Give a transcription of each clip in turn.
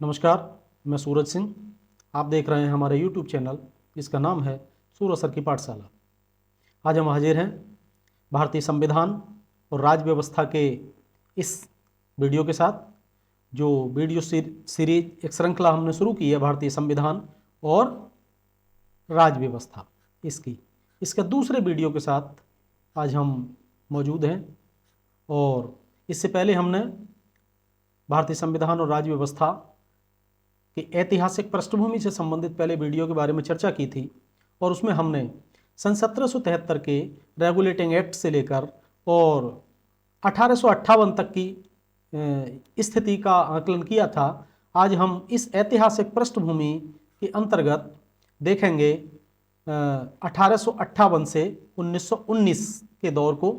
नमस्कार, मैं सूरज सिंह। आप देख रहे हैं हमारे YouTube चैनल जिसका नाम है सूरज सर की पाठशाला। आज हम हाजिर हैं भारतीय संविधान और राज्य व्यवस्था के इस वीडियो के साथ। जो वीडियो सीरीज एक श्रृंखला हमने शुरू की है भारतीय संविधान और राज्य व्यवस्था, इसका दूसरे वीडियो के साथ आज हम मौजूद हैं। और इससे पहले हमने भारतीय संविधान और राज्य व्यवस्था कि ऐतिहासिक पृष्ठभूमि से संबंधित पहले वीडियो के बारे में चर्चा की थी और उसमें हमने सन 1773 के रेगुलेटिंग एक्ट से लेकर और 1858 तक की स्थिति का आकलन किया था। आज हम इस ऐतिहासिक पृष्ठभूमि के अंतर्गत देखेंगे 1858 से 1919 के दौर को,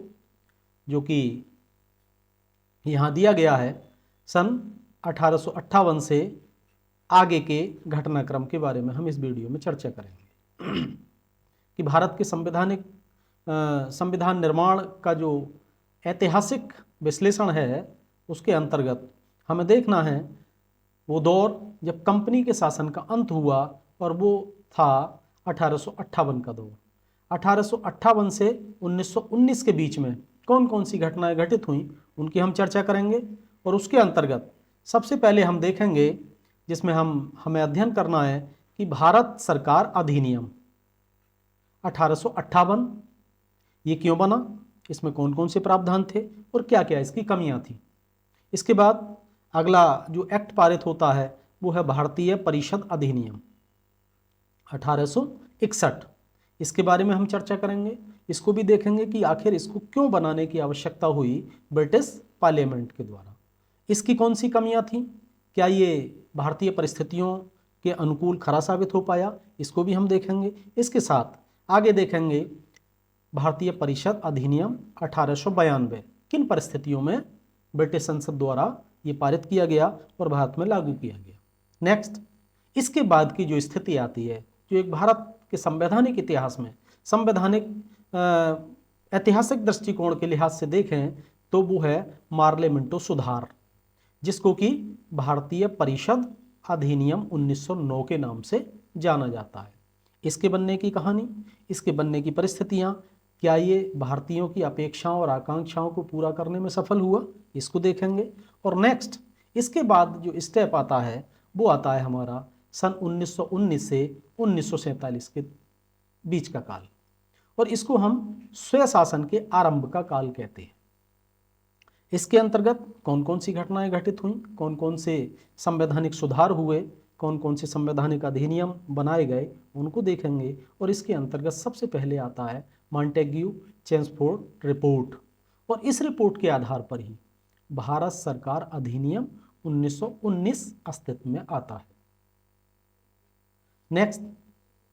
जो कि यहाँ दिया गया है। सन 1858 से आगे के घटनाक्रम के बारे में हम इस वीडियो में चर्चा करेंगे कि भारत के संविधान निर्माण का जो ऐतिहासिक विश्लेषण है उसके अंतर्गत हमें देखना है वो दौर जब कंपनी के शासन का अंत हुआ, और वो था 1858 का दौर। 1858 से 1919 के बीच में कौन कौन सी घटनाएं घटित हुई उनकी हम चर्चा करेंगे। और उसके अंतर्गत सबसे पहले हम देखेंगे, जिसमें हमें अध्ययन करना है कि भारत सरकार अधिनियम 1858 ये क्यों बना, इसमें कौन कौन से प्रावधान थे और क्या क्या इसकी कमियां थी। इसके बाद अगला जो एक्ट पारित होता है वो है भारतीय परिषद अधिनियम 1861। इसके बारे में हम चर्चा करेंगे। इसको भी देखेंगे कि आखिर इसको क्यों बनाने की आवश्यकता हुई ब्रिटिश पार्लियामेंट के द्वारा, इसकी कौन सी कमियां थी, क्या ये भारतीय परिस्थितियों के अनुकूल खरा साबित हो पाया, इसको भी हम देखेंगे। इसके साथ आगे देखेंगे भारतीय परिषद अधिनियम 1892 किन परिस्थितियों में ब्रिटिश संसद द्वारा ये पारित किया गया और भारत में लागू किया गया। नेक्स्ट, इसके बाद की जो स्थिति आती है, जो एक भारत के संवैधानिक इतिहास में संवैधानिक ऐतिहासिक दृष्टिकोण के लिहाज से देखें तो वो है पार्लियामेंटो सुधार, जिसको कि भारतीय परिषद अधिनियम 1909 के नाम से जाना जाता है। इसके बनने की कहानी, इसके बनने की परिस्थितियां, क्या ये भारतीयों की अपेक्षाओं और आकांक्षाओं को पूरा करने में सफल हुआ, इसको देखेंगे। और नेक्स्ट, इसके बाद जो स्टेप आता है वो आता है हमारा सन 1919 से 1947 के बीच का काल, और इसको हम स्वशासन के आरंभ का काल कहते हैं। इसके अंतर्गत कौन कौन सी घटनाएं घटित हुई, कौन कौन से संवैधानिक सुधार हुए, कौन कौन से संवैधानिक अधिनियम बनाए गए, उनको देखेंगे। और इसके अंतर्गत सबसे पहले आता है मॉन्टेग्यू चेम्सफोर्ड रिपोर्ट, और इस रिपोर्ट के आधार पर ही भारत सरकार अधिनियम 1919 अस्तित्व में आता है। नेक्स्ट,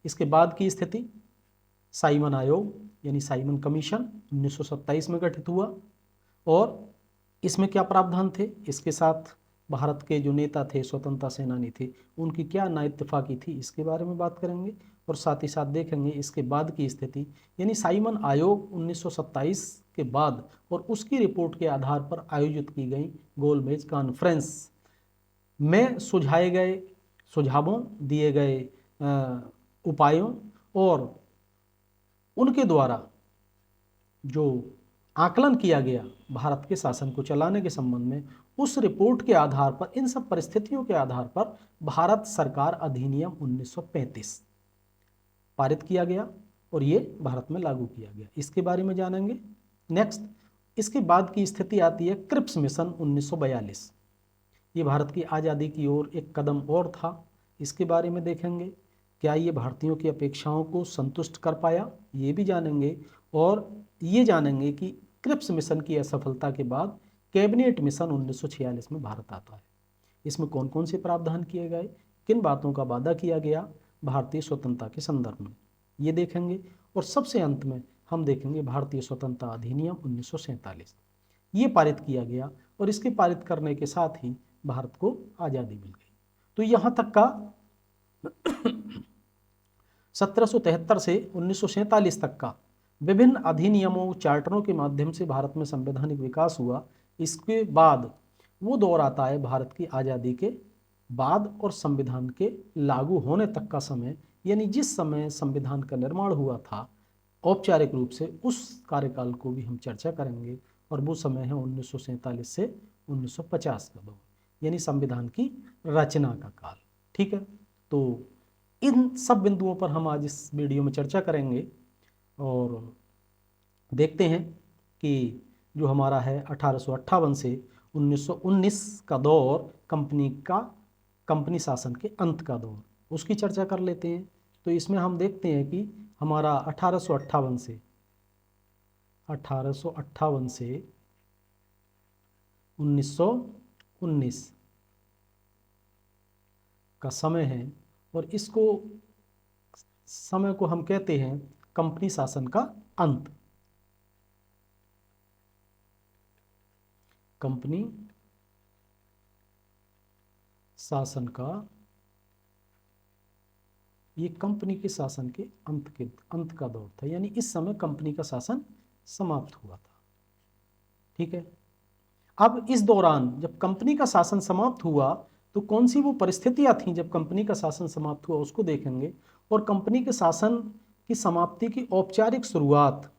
इसके बाद की स्थिति साइमन आयोग यानी साइमन कमीशन 1927 में गठित हुआ, और इसमें क्या प्रावधान थे, इसके साथ भारत के जो नेता थे, स्वतंत्रता सेनानी थे, उनकी क्या नाइत्तेफाकी थी, इसके बारे में बात करेंगे। और साथ ही साथ देखेंगे इसके बाद की स्थिति, यानी साइमन आयोग 1927 के बाद और उसकी रिपोर्ट के आधार पर आयोजित की गई गोलमेज कॉन्फ्रेंस में सुझाए गए सुझावों, दिए गए उपायों और उनके द्वारा जो आकलन किया गया भारत के शासन को चलाने के संबंध में, उस रिपोर्ट के आधार पर, इन सब परिस्थितियों के आधार पर भारत सरकार अधिनियम 1935 पारित किया गया और ये भारत में लागू किया गया। इसके बारे में जानेंगे। नेक्स्ट, इसके बाद की स्थिति आती है क्रिप्स मिशन 1942। ये भारत की आज़ादी की ओर एक कदम और था, इसके बारे में देखेंगे। क्या ये भारतीयों की अपेक्षाओं को संतुष्ट कर पाया, ये भी जानेंगे। और ये जानेंगे कि क्रिप्स मिशन की असफलता के बाद कैबिनेट मिशन 1946 में भारत आता है। इसमें कौन कौन से प्रावधान किए गए, किन बातों का वादा किया गया भारतीय स्वतंत्रता के संदर्भ में, ये देखेंगे। और सबसे अंत में हम देखेंगे भारतीय स्वतंत्रता अधिनियम 1947, ये पारित किया गया और इसके पारित करने के साथ ही भारत को आज़ादी मिल गई। तो यहाँ तक का 1773 से 1947 तक का विभिन्न अधिनियमों, चार्टरों के माध्यम से भारत में संवैधानिक विकास हुआ। इसके बाद वो दौर आता है भारत की आज़ादी के बाद और संविधान के लागू होने तक का समय, यानी जिस समय संविधान का निर्माण हुआ था औपचारिक रूप से, उस कार्यकाल को भी हम चर्चा करेंगे। और वो समय है 1947 से 1950 का दौर, यानी संविधान की रचना का काल। ठीक है, तो इन सब बिंदुओं पर हम आज इस वीडियो में चर्चा करेंगे और देखते हैं कि जो हमारा है 1858 से 1919 का दौर, कंपनी शासन के अंत का दौर, उसकी चर्चा कर लेते हैं। तो इसमें हम देखते हैं कि हमारा 1858 से 1919 का समय है, और इसको समय को हम कहते हैं कंपनी शासन का अंत। कंपनी शासन का, ये कंपनी के शासन के अंत का दौर था, यानी इस समय कंपनी का शासन समाप्त हुआ था। ठीक है, अब इस दौरान जब कंपनी का शासन समाप्त हुआ तो कौन सी वो परिस्थितियां थीं जब कंपनी का शासन समाप्त हुआ, उसको देखेंगे। और कंपनी के शासन की समाप्ति की औपचारिक शुरुआत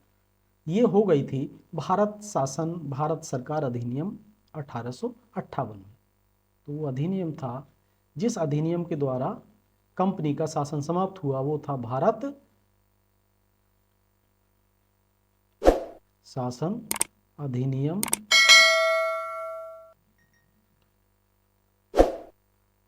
ये हो गई थी भारत सरकार अधिनियम 1858 में। तो वो अधिनियम था, जिस अधिनियम के द्वारा कंपनी का शासन समाप्त हुआ, वो था भारत शासन अधिनियम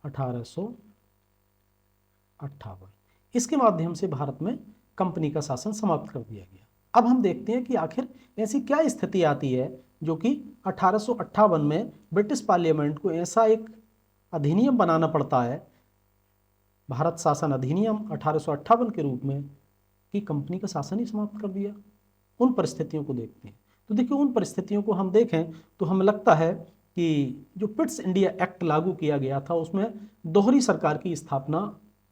1858। इसके माध्यम से भारत में कंपनी का शासन समाप्त कर दिया गया। अब हम देखते हैं कि आखिर ऐसी क्या स्थिति आती है जो कि 1858 में ब्रिटिश पार्लियामेंट को ऐसा एक अधिनियम बनाना पड़ता है, भारत शासन अधिनियम 1858 के रूप में, कि कंपनी का शासन ही समाप्त कर दिया। उन परिस्थितियों को देखते हैं। तो देखिए, उन परिस्थितियों को हम देखें तो हमें लगता है कि जो पिट्स इंडिया एक्ट लागू किया गया था उसमें दोहरी सरकार की स्थापना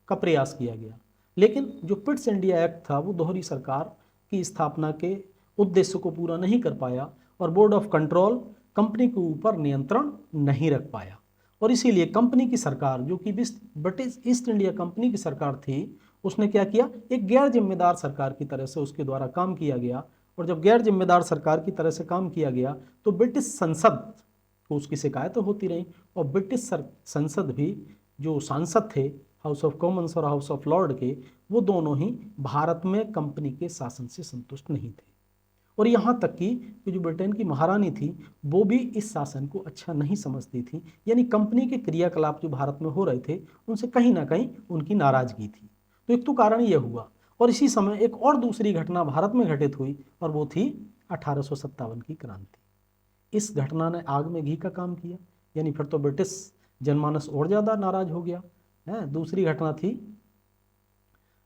का प्रयास किया गया, लेकिन जो पिट्स इंडिया एक्ट था वो दोहरी सरकार की स्थापना के उद्देश्य को पूरा नहीं कर पाया, और बोर्ड ऑफ कंट्रोल कंपनी के ऊपर नियंत्रण नहीं रख पाया। और इसीलिए कंपनी की सरकार, जो कि ब्रिटिश ईस्ट इंडिया कंपनी की सरकार थी, उसने क्या किया, एक गैर जिम्मेदार सरकार की तरह से उसके द्वारा काम किया गया। और जब गैर जिम्मेदार सरकार की तरह से काम किया गया तो ब्रिटिश संसद को उसकी शिकायतें होती रहीं, और ब्रिटिश संसद भी, जो सांसद थे हाउस ऑफ कॉमन्स और हाउस ऑफ लॉर्ड के, वो दोनों ही भारत में कंपनी के शासन से संतुष्ट नहीं थे। और यहाँ तक कि जो ब्रिटेन की महारानी थी वो भी इस शासन को अच्छा नहीं समझती थी, यानी कंपनी के क्रियाकलाप जो भारत में हो रहे थे उनसे कहीं ना कहीं उनकी नाराजगी थी। तो एक तो कारण ये हुआ। और इसी समय एक और दूसरी घटना भारत में घटित हुई, और वो थी 1857 की क्रांति। इस घटना ने आग में घी का काम किया, यानी फिर तो ब्रिटिश जनमानस और ज़्यादा नाराज हो गया है। दूसरी घटना थी,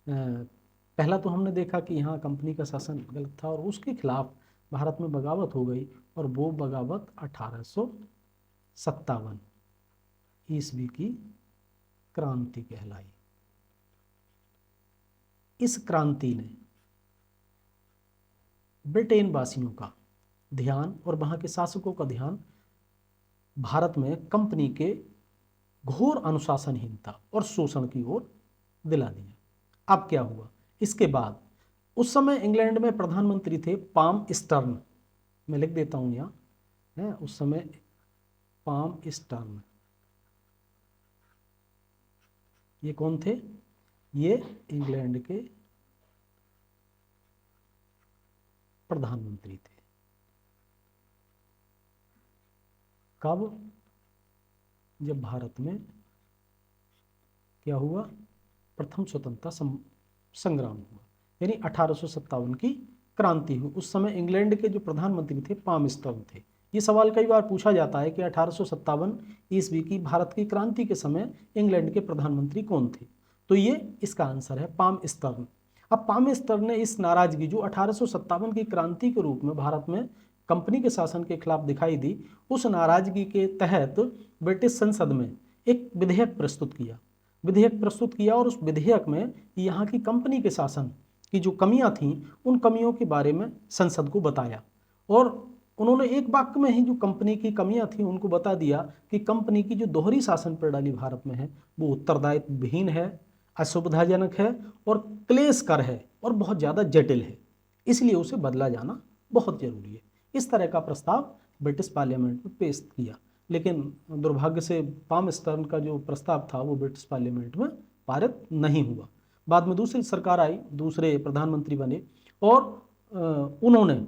पहला तो हमने देखा कि यहाँ कंपनी का शासन गलत था और उसके खिलाफ भारत में बगावत हो गई, और वो बगावत 1857 ईस्वी की क्रांति कहलाई। इस क्रांति ने ब्रिटेन वासियों का ध्यान और वहाँ के शासकों का ध्यान भारत में कंपनी के घोर अनुशासनहीनता और शोषण की ओर दिला दिया। अब क्या हुआ इसके बाद, उस समय इंग्लैंड में प्रधानमंत्री थे पाम स्टर्न, मैं लिख देता हूं यहाँ है, उस समय पाम स्टर्न, ये कौन थे, ये इंग्लैंड के प्रधानमंत्री थे। कब, जब भारत में क्या हुआ, प्रथम स्वतंत्रता संग्राम हुआ, यानी 1857 की क्रांति हुई। उस समय इंग्लैंड के जो प्रधानमंत्री थे पाम स्टर्न थे। ये सवाल कई बार पूछा जाता है कि 1857 ईस्वी की भारत की क्रांति के समय इंग्लैंड के प्रधानमंत्री कौन थे, तो ये इसका आंसर है पाम स्टर्न। अब पाम स्टर्न ने इस नाराजगी जो 1857 की क्रांति के रूप में भारत में कंपनी के शासन के खिलाफ दिखाई दी, उस नाराजगी के तहत ब्रिटिश संसद में एक विधेयक प्रस्तुत किया और उस विधेयक में यहाँ की कंपनी के शासन की जो कमियां थीं उन कमियों के बारे में संसद को बताया। और उन्होंने एक वाक्य में ही जो कंपनी की कमियां थी उनको बता दिया कि कंपनी की जो दोहरी शासन प्रणाली भारत में है वो उत्तरदायित्व विहीन है, असुविधाजनक है और क्लेशकर है और बहुत ज़्यादा जटिल है, इसलिए उसे बदला जाना बहुत जरूरी है। इस तरह का प्रस्ताव ब्रिटिश पार्लियामेंट में पेश किया, लेकिन दुर्भाग्य से पामस्टर्न का जो प्रस्ताव था वो ब्रिटिश पार्लियामेंट में पारित नहीं हुआ। बाद में दूसरी सरकार आई, दूसरे प्रधानमंत्री बने और उन्होंने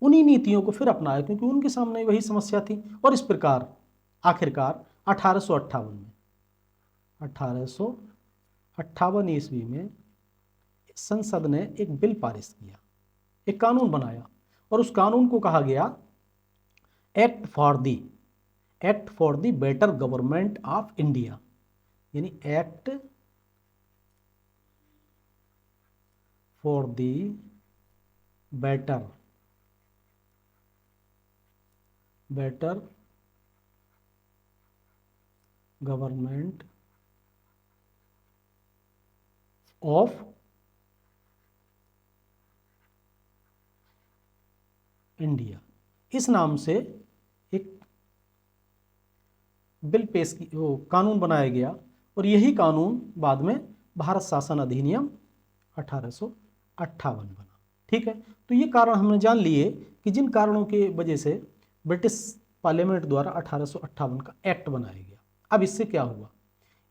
उन्हीं नीतियों को फिर अपनाया क्योंकि उनके सामने वही समस्या थी। और इस प्रकार आखिरकार 1858 ईस्वी में संसद ने एक बिल पारित किया, एक कानून बनाया और उस कानून को कहा गया act for the better government of India, यानी act for the better government of India. इस नाम से एक बिल पेश की, कानून बनाया गया और यही कानून बाद में भारत शासन अधिनियम 1858 बना। ठीक है, तो ये कारण हमने जान लिए कि जिन कारणों के वजह से ब्रिटिश पार्लियामेंट द्वारा 1858 का एक्ट बनाया गया। अब इससे क्या हुआ?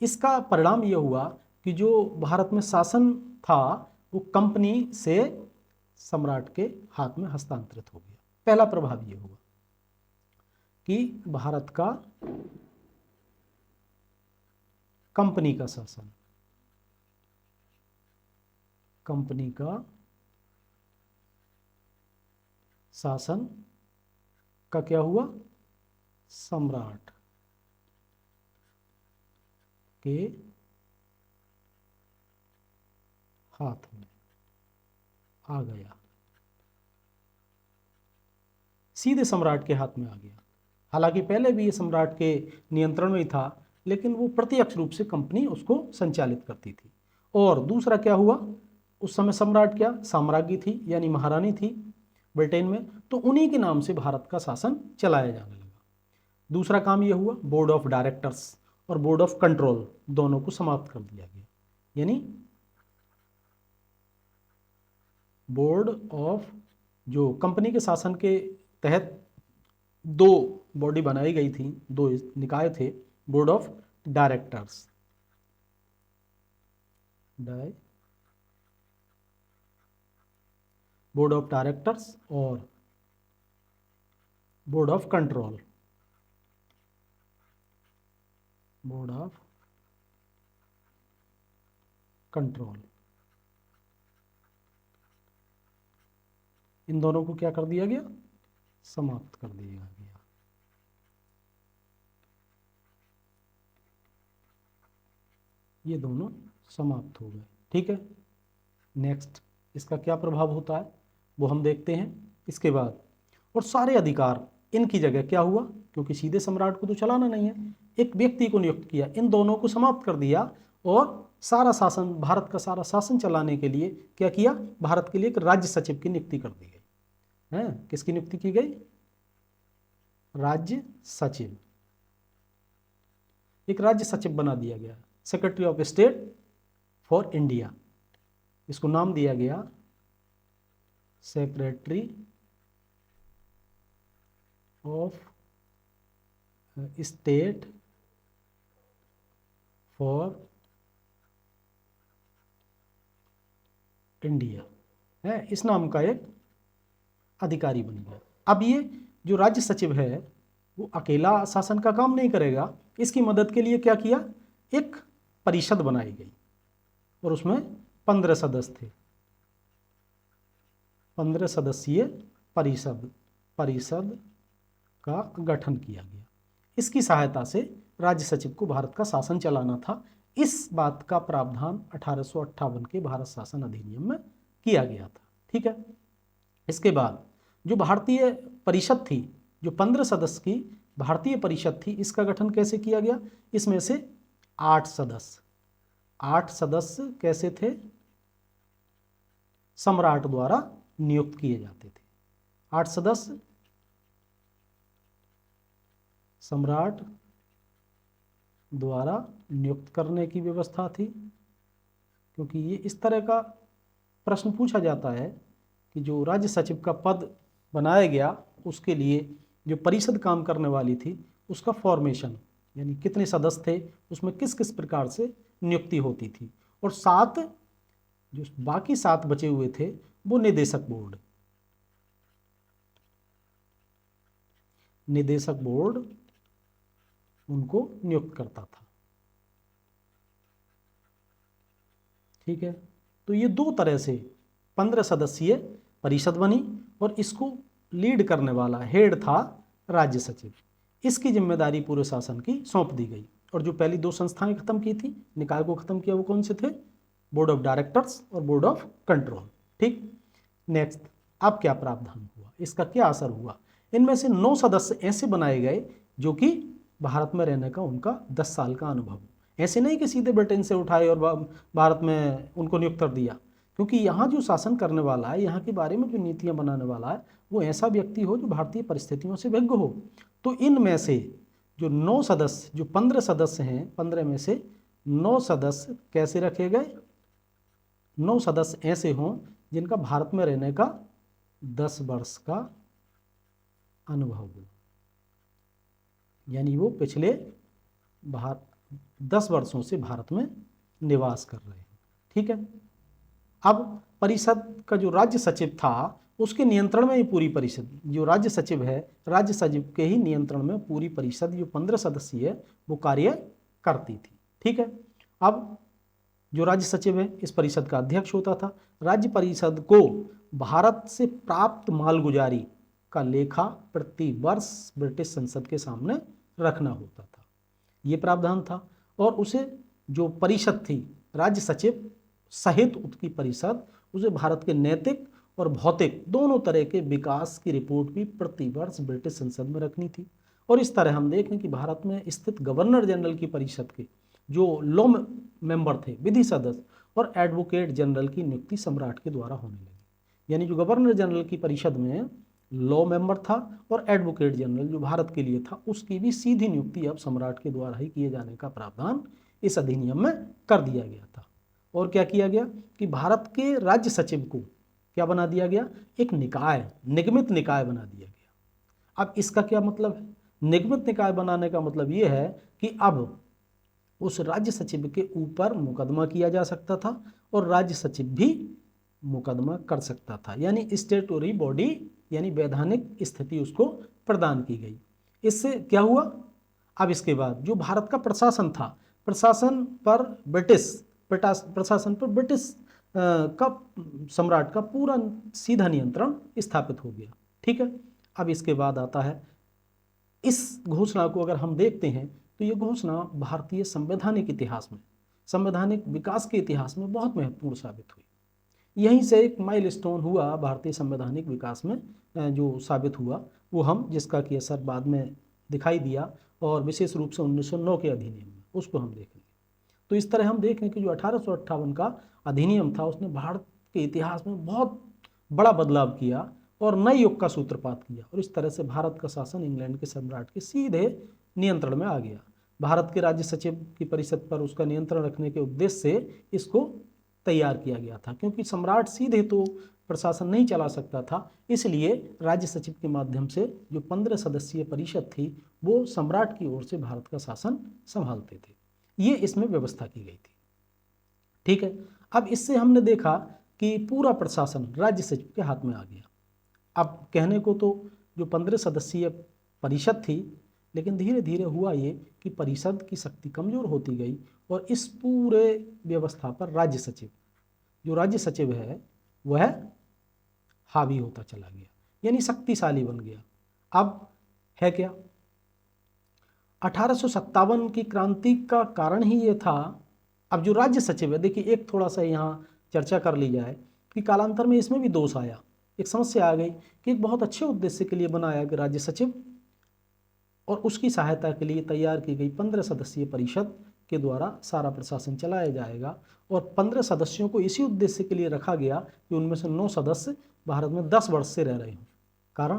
इसका परिणाम यह हुआ कि जो भारत में शासन था वो कंपनी से सम्राट के हाथ में हस्तांतरित हो गया। पहला प्रभाव यह हुआ कि भारत का कंपनी का शासन का क्या हुआ? सम्राट के हाथ में आ गया, सीधे सम्राट के हाथ में आ गया। हालांकि पहले भी ये सम्राट के नियंत्रण में ही था, लेकिन वो प्रत्यक्ष रूप से कंपनी उसको संचालित करती थी। और दूसरा क्या हुआ, उस समय सम्राट क्या साम्राज्ञी थी, यानी महारानी थी ब्रिटेन में, तो उन्हीं के नाम से भारत का शासन चलाया जाने लगा। दूसरा काम यह हुआ, बोर्ड ऑफ डायरेक्टर्स और बोर्ड ऑफ कंट्रोल दोनों को समाप्त कर दिया गया, यानी बोर्ड ऑफ, जो कंपनी के शासन के तहत दो बॉडी बनाई गई थी, दो निकाय थे, बोर्ड ऑफ डायरेक्टर्स और बोर्ड ऑफ कंट्रोल, इन दोनों को क्या कर दिया गया? समाप्त कर दिया गया। ये दोनों समाप्त हो गए। ठीक है, नेक्स्ट इसका क्या प्रभाव होता है वो हम देखते हैं इसके बाद। और सारे अधिकार इनकी जगह क्या हुआ, क्योंकि सीधे सम्राट को तो चलाना नहीं है, एक व्यक्ति को नियुक्त किया, इन दोनों को समाप्त कर दिया और सारा शासन, भारत का सारा शासन चलाने के लिए क्या किया? भारत के लिए एक राज्य सचिव की नियुक्ति कर दी गई है। किसकी नियुक्ति की गई? राज्य सचिव, एक राज्य सचिव बना दिया गया, secretary of state for India. इसको नाम दिया गया secretary of state for India है, इस नाम का एक अधिकारी बन गया। अब ये जो राज्य सचिव है वो अकेला शासन का काम नहीं करेगा, इसकी मदद के लिए क्या किया? एक परिषद बनाई गई और उसमें 15 सदस्य थे, 15 सदस्यीय परिषद का गठन किया गया। इसकी सहायता से राज्य सचिव को भारत का शासन चलाना था। इस बात का प्रावधान 1858 के भारत शासन अधिनियम में किया गया था। ठीक है, इसके बाद जो भारतीय परिषद थी, जो 15 सदस्य की भारतीय परिषद थी, इसका गठन कैसे किया गया? इसमें से 8 सदस्य कैसे थे? सम्राट द्वारा नियुक्त किए जाते थे। 8 सदस्य सम्राट द्वारा नियुक्त करने की व्यवस्था थी, क्योंकि ये इस तरह का प्रश्न पूछा जाता है कि जो राज्य सचिव का पद बनाया गया उसके लिए जो परिषद काम करने वाली थी उसका फॉर्मेशन, यानी कितने सदस्य थे, उसमें किस किस प्रकार से नियुक्ति होती थी, और 7 जो बाकी 7 बचे हुए थे वो निदेशक बोर्ड उनको नियुक्त करता था। ठीक है, तो ये 2 तरह से 15 सदस्यीय परिषद बनी और इसको लीड करने वाला हेड था राज्य सचिव। इसकी जिम्मेदारी पूरे शासन की सौंप दी गई। और जो पहली 2 संस्थाएं खत्म की थी, निकाय को खत्म किया, वो कौन से थे? बोर्ड ऑफ डायरेक्टर्स और बोर्ड ऑफ कंट्रोल। ठीक, नेक्स्ट, अब क्या प्रावधान हुआ, इसका क्या असर हुआ? इनमें से 9 सदस्य ऐसे बनाए गए जो कि भारत में रहने का उनका 10 साल का अनुभव हो। ऐसे नहीं कि सीधे ब्रिटेन से उठाए और भारत में उनको नियुक्त कर दिया, क्योंकि यहाँ जो शासन करने वाला है, यहाँ के बारे में जो नीतियाँ बनाने वाला है, वो ऐसा व्यक्ति हो जो भारतीय परिस्थितियों से विज्ञ हो। तो इनमें से जो 9 सदस्य, जो 15 सदस्य हैं, 15 में से 9 सदस्य कैसे रखे गए? 9 सदस्य ऐसे हों जिनका भारत में रहने का 10 वर्ष का अनुभव हो, यानी वो पिछले 10 वर्षों से भारत में निवास कर रहे हैं। ठीक है, अब परिषद का जो राज्य सचिव था उसके नियंत्रण में ही पूरी परिषद, जो राज्य सचिव है, राज्य सचिव के ही नियंत्रण में पूरी परिषद जो 15 सदस्यीय है वो कार्य करती थी। ठीक है, अब जो राज्य सचिव है इस परिषद का अध्यक्ष होता था। राज्य परिषद को भारत से प्राप्त मालगुजारी का लेखा प्रति वर्ष ब्रिटिश संसद के सामने रखना होता था, ये प्रावधान था। और उसे जो परिषद थी, राज्य सचिव सहित उसकी परिषद, उसे भारत के नैतिक और भौतिक दोनों तरह के विकास की रिपोर्ट भी प्रति वर्ष ब्रिटिश संसद में रखनी थी। और इस तरह हम देखें कि भारत में स्थित गवर्नर जनरल की परिषद के जो लॉ मेंबर थे, विधि सदस्य और एडवोकेट जनरल की नियुक्ति सम्राट के द्वारा होने लगी। यानी जो गवर्नर जनरल की परिषद में लॉ मेंबर था और एडवोकेट जनरल जो भारत के लिए था, उसकी भी सीधी नियुक्ति अब सम्राट के द्वारा ही किए जाने का प्रावधान इस अधिनियम में कर दिया गया था। और क्या किया गया कि भारत के राज्य सचिव को क्या बना दिया गया? एक निकाय, निगमित निकाय बना दिया गया। अब इसका क्या मतलब है? निगमित निकाय बनाने का मतलब ये है कि अब उस राज्य सचिव के ऊपर मुकदमा किया जा सकता था और राज्य सचिव भी मुकदमा कर सकता था, यानी स्टेटूटरी बॉडी, यानी वैधानिक स्थिति उसको प्रदान की गई। इससे क्या हुआ? अब इसके बाद जो भारत का प्रशासन था, प्रशासन पर ब्रिटिश का सम्राट का पूरा सीधा नियंत्रण स्थापित हो गया। ठीक है, अब इसके बाद आता है, इस घोषणा को अगर हम देखते हैं तो ये घोषणा भारतीय संवैधानिक इतिहास में, संवैधानिक विकास के इतिहास में बहुत महत्वपूर्ण साबित हुई। यहीं से एक माइलस्टोन हुआ भारतीय संवैधानिक विकास में, जो साबित हुआ वो हम, जिसका कि असर बाद में दिखाई दिया और विशेष रूप से 1909 के अधिनियम में, उसको हम देखेंगे। तो इस तरह हम देखें कि जो 1858 का अधिनियम था उसने भारत के इतिहास में बहुत बड़ा बदलाव किया और नए युग का सूत्रपात किया, और इस तरह से भारत का शासन इंग्लैंड के सम्राट के सीधे नियंत्रण में आ गया। भारत के राज्य सचिव की परिषद पर उसका नियंत्रण रखने के उद्देश्य से इसको तैयार किया गया था, क्योंकि सम्राट सीधे तो प्रशासन नहीं चला सकता था, इसलिए राज्य सचिव के माध्यम से जो 15 सदस्यीय परिषद थी वो सम्राट की ओर से भारत का शासन संभालते थे। ये इसमें व्यवस्था की गई थी। ठीक है, अब इससे हमने देखा कि पूरा प्रशासन राज्य सचिव के हाथ में आ गया। अब कहने को तो जो 15 सदस्यीय परिषद थी, लेकिन धीरे धीरे हुआ ये कि परिषद की शक्ति कमजोर होती गई और इस पूरे व्यवस्था पर राज्य सचिव, जो राज्य सचिव है वह हावी होता चला गया, यानी शक्तिशाली बन गया। अब है क्या? 1857 की क्रांति का कारण ही ये था। अब जो राज्य सचिव है, देखिए एक थोड़ा सा यहाँ चर्चा कर ली जाए कि कालांतर में इसमें भी दोष आया, एक समस्या आ गई कि एक बहुत अच्छे उद्देश्य के लिए बनाया गया राज्य सचिव और उसकी सहायता के लिए तैयार की गई 15 सदस्यीय परिषद के द्वारा सारा प्रशासन चलाया जाएगा, और 15 सदस्यों को इसी उद्देश्य के लिए रखा गया कि उनमें से 9 सदस्य भारत में 10 वर्ष से रह रहे हों। कारण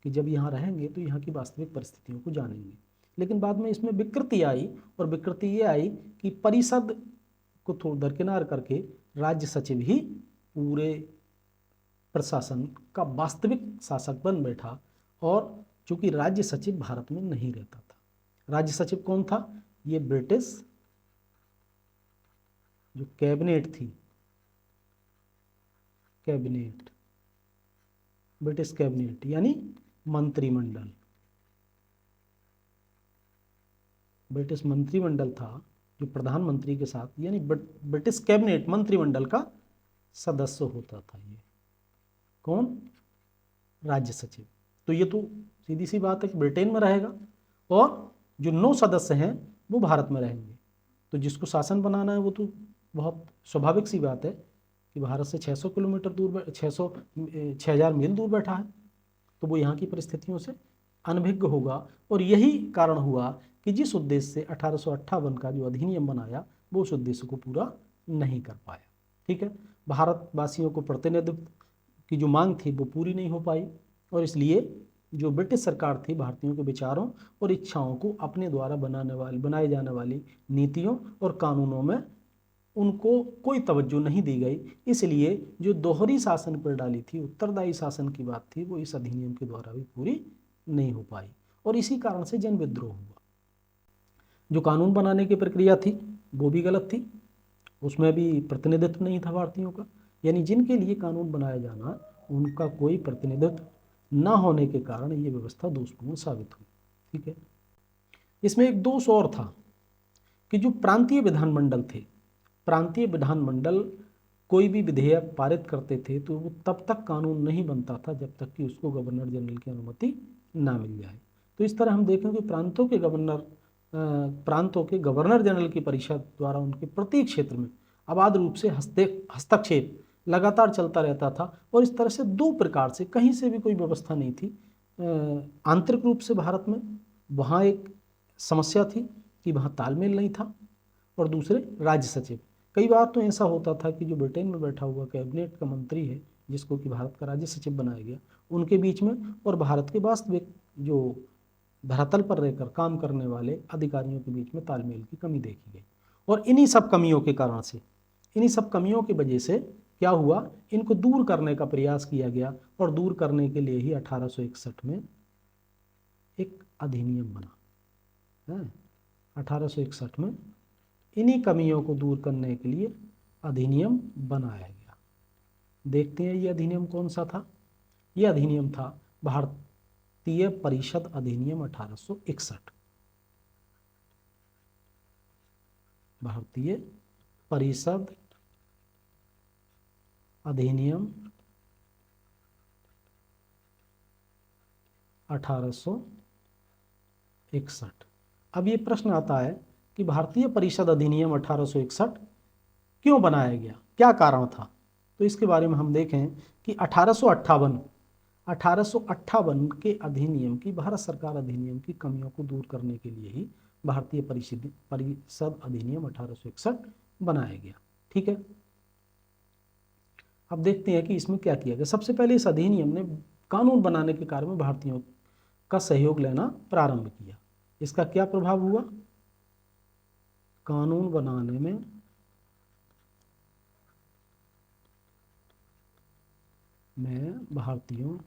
कि जब यहाँ रहेंगे तो यहाँ की वास्तविक परिस्थितियों को जानेंगे। लेकिन बाद में इसमें विकृति आई, और विकृति ये आई कि परिषद को थोड़ा दरकिनार करके राज्य सचिव ही पूरे प्रशासन का वास्तविक शासक बन बैठा। और चूंकि राज्य सचिव भारत में नहीं रहता था, राज्य सचिव कौन था? ये ब्रिटिश जो कैबिनेट थी, कैबिनेट, ब्रिटिश कैबिनेट यानी मंत्रिमंडल, ब्रिटिश मंत्रिमंडल था जो प्रधानमंत्री के साथ, यानी ब्रिटिश कैबिनेट मंत्रिमंडल का सदस्य होता था। ये कौन? राज्य सचिव। तो ये तो सीधी सी बात है कि ब्रिटेन में रहेगा, और जो 9 सदस्य हैं वो भारत में रहेंगे। तो जिसको शासन बनाना है वो तो बहुत स्वाभाविक सी बात है कि भारत से 600 किलोमीटर दूर, 6000 मील दूर बैठा है, तो वो यहाँ की परिस्थितियों से अनभिज्ञ होगा। और यही कारण हुआ कि जिस उद्देश्य से 1858 का जो अधिनियम बनाया वो उस उद्देश्य को पूरा नहीं कर पाया। ठीक है, भारतवासियों को प्रतिनिधित्व की जो मांग थी वो पूरी नहीं हो पाई, और इसलिए जो ब्रिटिश सरकार थी भारतीयों के विचारों और इच्छाओं को अपने द्वारा बनाए जाने वाली नीतियों और कानूनों में उनको कोई तवज्जो नहीं दी गई। इसलिए जो दोहरी शासन प्रणाली थी, उत्तरदायी शासन की बात थी, वो इस अधिनियम के द्वारा भी पूरी नहीं हो पाई, और इसी कारण से जन विद्रोह हुआ। जो कानून बनाने की प्रक्रिया थी वो भी गलत थी, उसमें भी प्रतिनिधित्व नहीं था भारतीयों का, यानी जिनके लिए कानून बनाया जाना उनका कोई प्रतिनिधित्व न होने के कारण ये व्यवस्था दोषपूर्ण साबित हुई। ठीक है, इसमें एक दोष और था कि जो प्रांतीय विधानमंडल थे, प्रांतीय विधानमंडल कोई भी विधेयक पारित करते थे तो वो तब तक कानून नहीं बनता था जब तक कि उसको गवर्नर जनरल की अनुमति ना मिल जाए। तो इस तरह हम देखें कि प्रांतों के गवर्नर जनरल की परिषद द्वारा उनके प्रत्येक क्षेत्र में अबाध रूप से हस्तक्षेप लगातार चलता रहता था, और इस तरह से दो प्रकार से कहीं से भी कोई व्यवस्था नहीं थी। आंतरिक रूप से भारत में वहाँ एक समस्या थी कि वहाँ तालमेल नहीं था, और दूसरे राज्य सचिव। कई बार तो ऐसा होता था कि जो ब्रिटेन में बैठा हुआ कैबिनेट का मंत्री है, जिसको कि भारत का राज्य सचिव बनाया गया, उनके बीच में और भारत के वास्तविक जो धरातल पर रहकर काम करने वाले अधिकारियों के बीच में तालमेल की कमी देखी गई। और इन्हीं सब कमियों के कारण से, इन्हीं सब कमियों की वजह से क्या हुआ, इनको दूर करने का प्रयास किया गया, और दूर करने के लिए ही 1861 में एक अधिनियम बना है। 1861 में इन्हीं कमियों को दूर करने के लिए अधिनियम बनाया गया। देखते हैं ये अधिनियम कौन सा था। ये अधिनियम था भारतीय परिषद अधिनियम 1861। भारतीय परिषद अधिनियम 1861। अब ये प्रश्न आता है कि भारतीय परिषद अधिनियम 1861 क्यों बनाया गया, क्या कारण था। तो इसके बारे में हम देखें कि 1858 के अधिनियम की, भारत सरकार अधिनियम की कमियों को दूर करने के लिए ही भारतीय परिषद अधिनियम 1861 बनाया गया। ठीक है, अब देखते हैं कि इसमें क्या किया गया। सबसे पहले इस अधिनियम ने कानून बनाने के कार्य में भारतीयों का सहयोग लेना प्रारंभ किया। इसका क्या प्रभाव हुआ? कानून बनाने में भारतीयों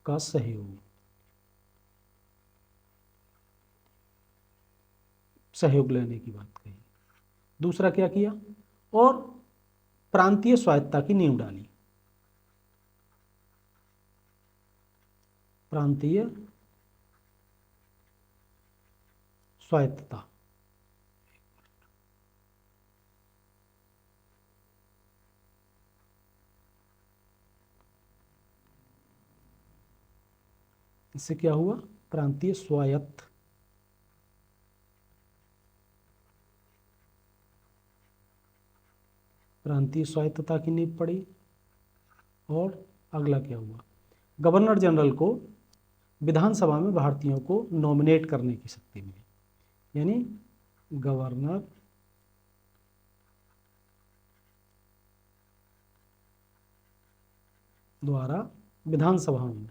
का सहयोग लेने की बात कही। दूसरा क्या किया? और प्रांतीय स्वायत्तता की नींव डाली। प्रांतीय स्वायत्तता, इससे क्या हुआ? प्रांतीय स्वायत्तता की नींव पड़ी। और अगला क्या हुआ? गवर्नर जनरल को विधानसभा में भारतीयों को नॉमिनेट करने की शक्ति मिली, यानी गवर्नर द्वारा विधानसभा में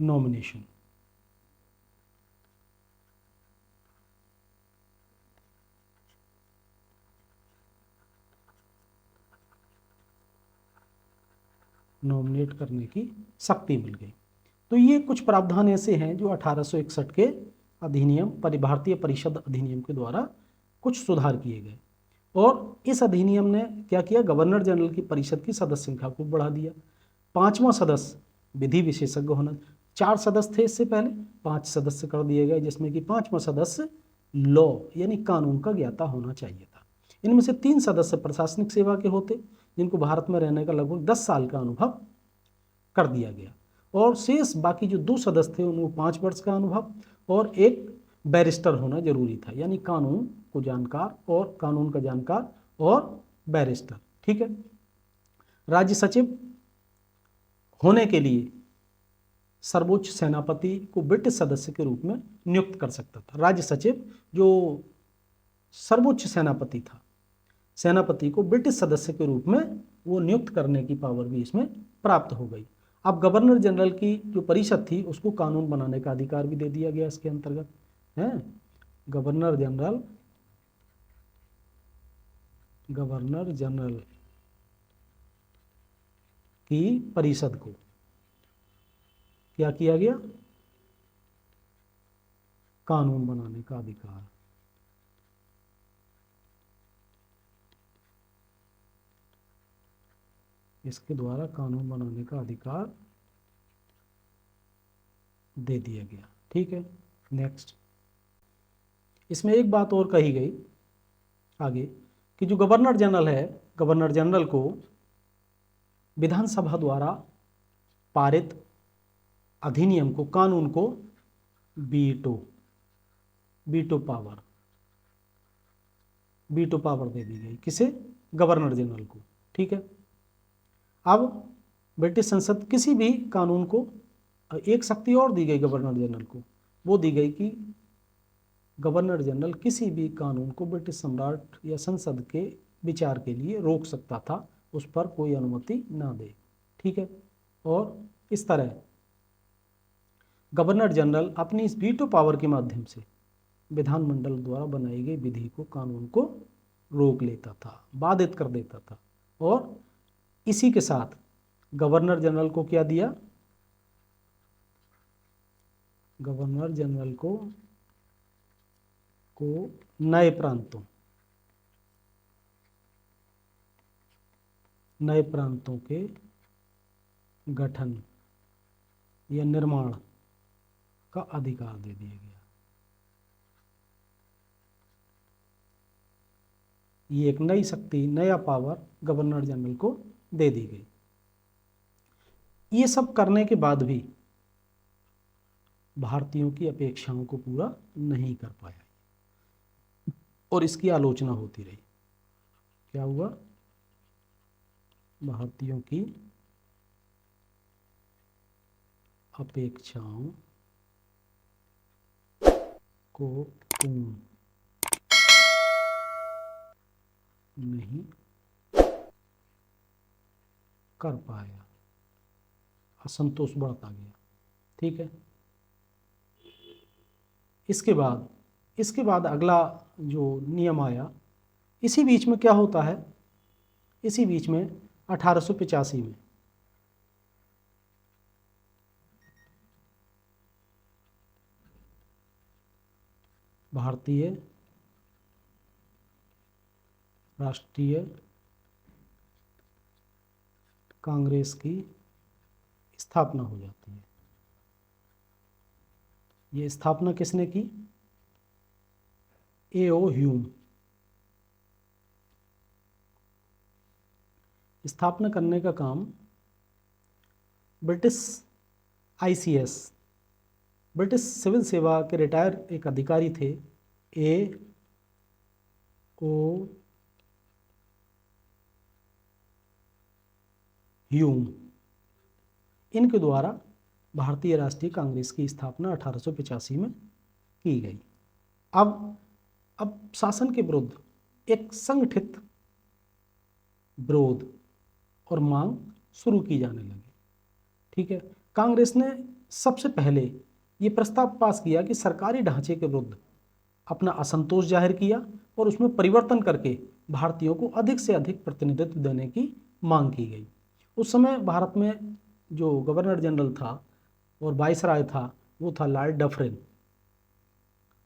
नॉमिनेशन। नॉमिनेट करने की शक्ति मिल गई। तो ये कुछ प्रावधान ऐसे हैं जो 1861 के अधिनियम भारतीय परिषद अधिनियम के द्वारा कुछ सुधार किए गए। और इस अधिनियम ने क्या किया, गवर्नर जनरल की परिषद की सदस्य संख्या को बढ़ा दिया। 5वां सदस्य विधि विशेषज्ञ होना, 4 सदस्य थे इससे पहले, 5 सदस्य कर दिए गए, जिसमें कि 5वां सदस्य लॉ यानी कानून का ज्ञाता होना चाहिए था। इनमें से 3 सदस्य प्रशासनिक सेवा के होते, जिनको भारत में रहने का लगभग 10 साल का अनुभव कर दिया गया। और शेष बाकी जो 2 सदस्य थे उनको 5 वर्ष का अनुभव और एक बैरिस्टर होना जरूरी था, यानी कानून को जानकार और कानून का जानकार और बैरिस्टर। ठीक है। राज्य सचिव होने के लिए सर्वोच्च सेनापति को ब्रिटिश सदस्य के रूप में नियुक्त कर सकता था। राज्य सचिव जो सर्वोच्च सेनापति था, सेनापति को ब्रिटिश सदस्य के रूप में वो नियुक्त करने की पावर भी इसमें प्राप्त हो गई। अब गवर्नर जनरल की जो परिषद थी उसको कानून बनाने का अधिकार भी दे दिया गया इसके अंतर्गत है। गवर्नर जनरल की परिषद को क्या किया गया, कानून बनाने का अधिकार। इसके द्वारा कानून बनाने का अधिकार दे दिया गया। ठीक है। नेक्स्ट, इसमें एक बात और कही गई आगे कि जो गवर्नर जनरल है, गवर्नर जनरल को विधानसभा द्वारा पारित अधिनियम को, कानून को वीटो पावर दे दी गई। किसे? गवर्नर जनरल को। ठीक है। अब ब्रिटिश संसद किसी भी कानून को, एक शक्ति और दी गई गवर्नर जनरल को, वो दी गई कि गवर्नर जनरल किसी भी कानून को ब्रिटिश सम्राट या संसद के विचार के लिए रोक सकता था, उस पर कोई अनुमति ना दे। ठीक है। और इस तरह गवर्नर जनरल अपनी इस वीटो पावर के माध्यम से विधानमंडल द्वारा बनाई गई विधि को, कानून को रोक लेता था, बाधित कर देता था। और इसी के साथ गवर्नर जनरल को क्या दिया, गवर्नर जनरल को नए प्रांतों के गठन या निर्माण का अधिकार दे दिया गया। ये एक नई शक्ति, नया पावर गवर्नर जनरल को दे दी गई। ये सब करने के बाद भी भारतीयों की अपेक्षाओं को पूरा नहीं कर पाया और इसकी आलोचना होती रही। क्या हुआ? भारतीयों की अपेक्षाओं को पूर्ण नहीं कर पाया, असंतोष बढ़ता गया। ठीक है। इसके बाद अगला जो नियम आया, इसी बीच में क्या होता है, इसी बीच में 1885 में भारतीय राष्ट्रीय कांग्रेस की स्थापना हो जाती है। ये स्थापना किसने की? A.O. ह्यूम। स्थापना करने का काम ब्रिटिश ICS, ब्रिटिश सिविल सेवा के रिटायर एक अधिकारी थे, A.O. ह्यूम, इनके द्वारा भारतीय राष्ट्रीय कांग्रेस की स्थापना 1885 में की गई। अब शासन के विरुद्ध एक संगठित विरोध और मांग शुरू की जाने लगी। ठीक है। कांग्रेस ने सबसे पहले ये प्रस्ताव पास किया कि सरकारी ढांचे के विरुद्ध अपना असंतोष जाहिर किया और उसमें परिवर्तन करके भारतीयों को अधिक से अधिक प्रतिनिधित्व देने की मांग की गई। उस समय भारत में जो गवर्नर जनरल था और वाइसराय था वो था लॉर्ड डफरिन।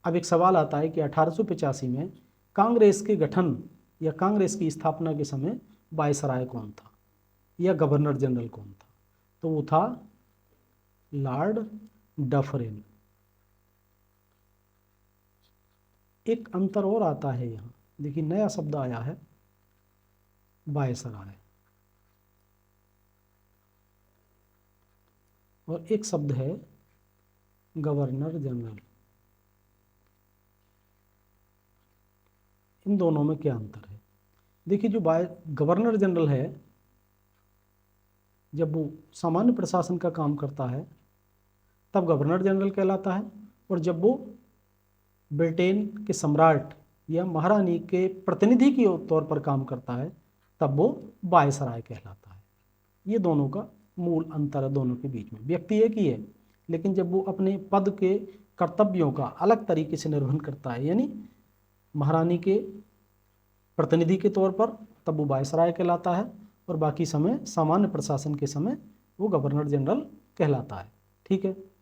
अब एक सवाल आता है कि 1885 में कांग्रेस के गठन या कांग्रेस की स्थापना के समय वाइसराय कौन था या गवर्नर जनरल कौन था? तो वो था लॉर्ड डफरिन। एक अंतर और आता है यहाँ, देखिए नया शब्द आया है वायसराय, और एक शब्द है गवर्नर जनरल। इन दोनों में क्या अंतर है? देखिए जो गवर्नर जनरल है, जब वो सामान्य प्रशासन का काम करता है तब गवर्नर जनरल कहलाता है, और जब वो ब्रिटेन के सम्राट या महारानी के प्रतिनिधि के तौर पर काम करता है तब वो वायसराय कहलाता है। ये दोनों का मूल अंतर है दोनों के बीच में। व्यक्ति एक ही है, लेकिन जब वो अपने पद के कर्तव्यों का अलग तरीके से निर्वहन करता है, यानी महारानी के प्रतिनिधि के तौर पर, तब वो वायसराय कहलाता है, और बाकी समय सामान्य प्रशासन के समय वो गवर्नर जनरल कहलाता है। ठीक है।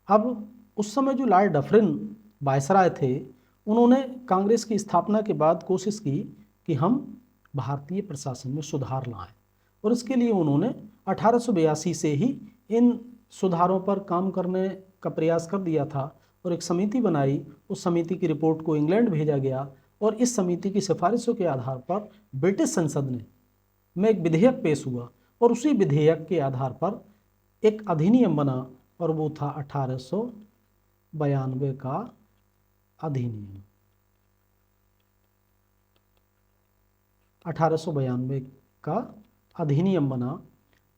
अब उस समय जो लॉर्ड डफरिन वायसराय थे, उन्होंने कांग्रेस की स्थापना के बाद कोशिश की कि हम भारतीय प्रशासन में सुधार लाएं, और इसके लिए उन्होंने 1882 से ही इन सुधारों पर काम करने का प्रयास कर दिया था, और एक समिति बनाई। उस समिति की रिपोर्ट को इंग्लैंड भेजा गया, और इस समिति की सिफारिशों के आधार पर ब्रिटिश संसद में एक विधेयक पेश हुआ, और उसी विधेयक के आधार पर एक अधिनियम बना, और वो था 1892 का अधिनियम। 1892 का अधिनियम बना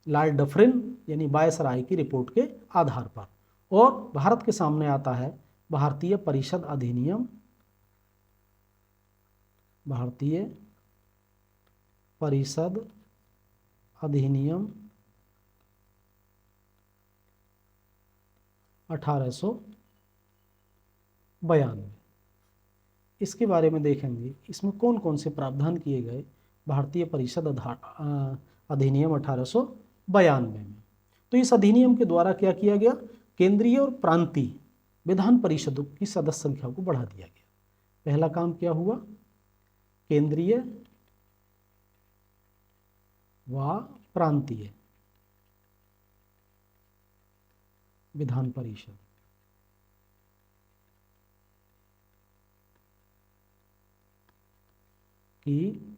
लॉर्ड डफरिन यानी वायसराय की रिपोर्ट के आधार पर, और भारत के सामने आता है भारतीय परिषद अधिनियम। भारतीय परिषद अधिनियम 1892। इसके बारे में देखेंगे इसमें कौन कौन से प्रावधान किए गए भारतीय परिषद अधिनियम 1892 में। तो इस अधिनियम के द्वारा क्या किया गया? केंद्रीय और प्रांतीय विधान परिषदों की सदस्य संख्या को बढ़ा दिया गया। पहला काम क्या हुआ? केंद्रीय व प्रांतीय विधान परिषद की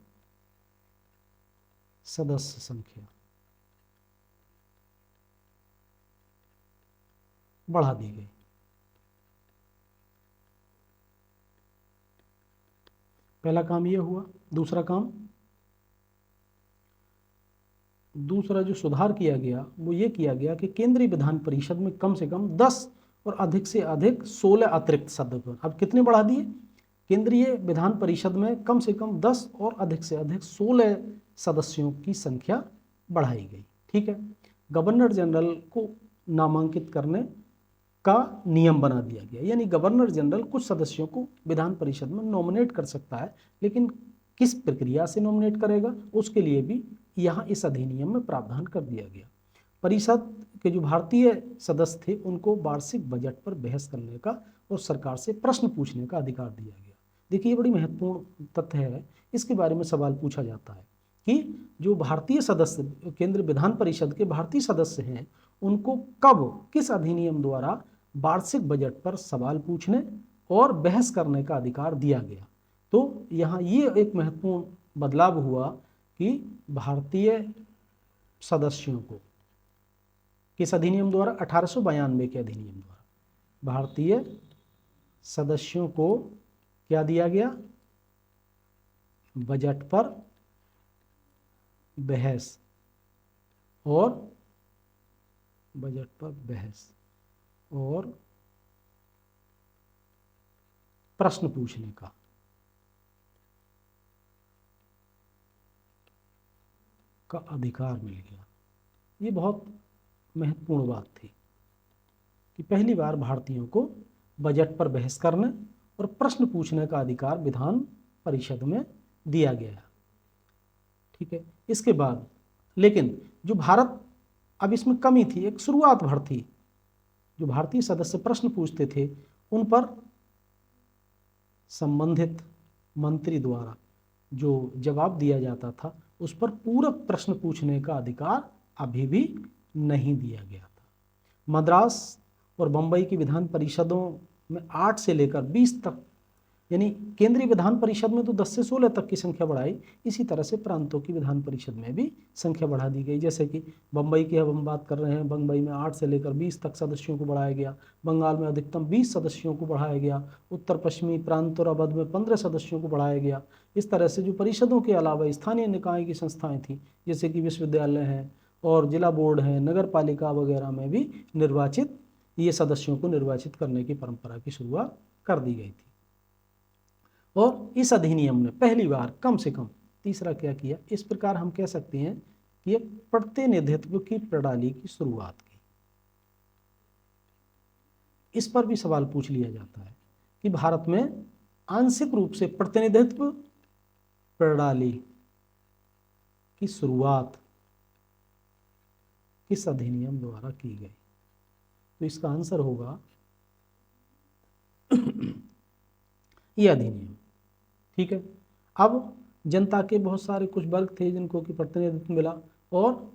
सदस्य संख्या बढ़ा दी गई। पहला काम यह हुआ। दूसरा जो सुधार किया गया वो ये किया गया कि केंद्रीय विधान परिषद में कम से कम 10 और अधिक से अधिक 16 अतिरिक्त सदस्य। अब कितने बढ़ा दिए? केंद्रीय विधान परिषद में कम से कम 10 और अधिक से अधिक 16 सदस्यों की संख्या बढ़ाई गई। ठीक है। गवर्नर जनरल को नामांकित करने का नियम बना दिया गया, यानी गवर्नर जनरल कुछ सदस्यों को विधान परिषद में नॉमिनेट कर सकता है, लेकिन किस प्रक्रिया से नॉमिनेट करेगा उसके लिए भी यहाँ इस अधिनियम में प्रावधान कर दिया गया। परिषद के जो भारतीय सदस्य थे उनको वार्षिक बजट पर बहस करने का और सरकार से प्रश्न पूछने का अधिकार दिया गया। देखिए ये बड़ी महत्वपूर्ण तथ्य है, इसके बारे में सवाल पूछा जाता है कि जो भारतीय सदस्य केंद्रीय विधान परिषद के भारतीय सदस्य हैं उनको कब किस अधिनियम द्वारा वार्षिक बजट पर सवाल पूछने और बहस करने का अधिकार दिया गया। तो यहाँ ये एक महत्वपूर्ण बदलाव हुआ कि भारतीय सदस्यों को किस अधिनियम द्वारा? 1892 के अधिनियम द्वारा भारतीय सदस्यों को क्या दिया गया? बजट पर बहस और प्रश्न पूछने का अधिकार मिल गया। ये बहुत महत्वपूर्ण बात थी। कि पहली बार भारतीयों को बजट पर बहस करने और प्रश्न पूछने का अधिकार विधान परिषद में दिया गया। ठीक है, इसके बाद लेकिन जो भारत, अब इसमें कमी थी, एक शुरुआत भर थी, जो भारतीय सदस्य प्रश्न पूछते थे उन पर संबंधित मंत्री द्वारा जो जवाब दिया जाता था उस पर पूरक प्रश्न पूछने का अधिकार अभी भी नहीं दिया गया था। मद्रास और बंबई की विधान परिषदों में 8 से लेकर 20 तक, यानी केंद्रीय विधान परिषद में तो 10 से 16 तक की संख्या बढ़ाई, इसी तरह से प्रांतों की विधान परिषद में भी संख्या बढ़ा दी गई। जैसे कि बंबई की अब हम बात कर रहे हैं, बंबई में 8 से लेकर 20 तक सदस्यों को बढ़ाया गया, बंगाल में अधिकतम 20 सदस्यों को बढ़ाया गया, उत्तर पश्चिमी प्रांत और अवध में 15 सदस्यों को बढ़ाया गया। इस तरह से जो परिषदों के अलावा स्थानीय निकाय की संस्थाएँ थीं, जैसे कि विश्वविद्यालय हैं और जिला बोर्ड हैं, नगर पालिका वगैरह में भी निर्वाचित ये सदस्यों को निर्वाचित करने की परंपरा की शुरुआत कर दी गई थी। और इस अधिनियम ने पहली बार कम से कम तीसरा क्या किया, इस प्रकार हम कह सकते हैं कि एक प्रतिनिधित्व की प्रणाली की शुरुआत की। इस पर भी सवाल पूछ लिया जाता है कि भारत में आंशिक रूप से प्रतिनिधित्व प्रणाली की शुरुआत किस अधिनियम द्वारा की गई, तो इसका आंसर होगा यह अधिनियम। ठीक है, अब जनता के बहुत सारे कुछ वर्ग थे जिनको कि प्रतिनिधित्व मिला, और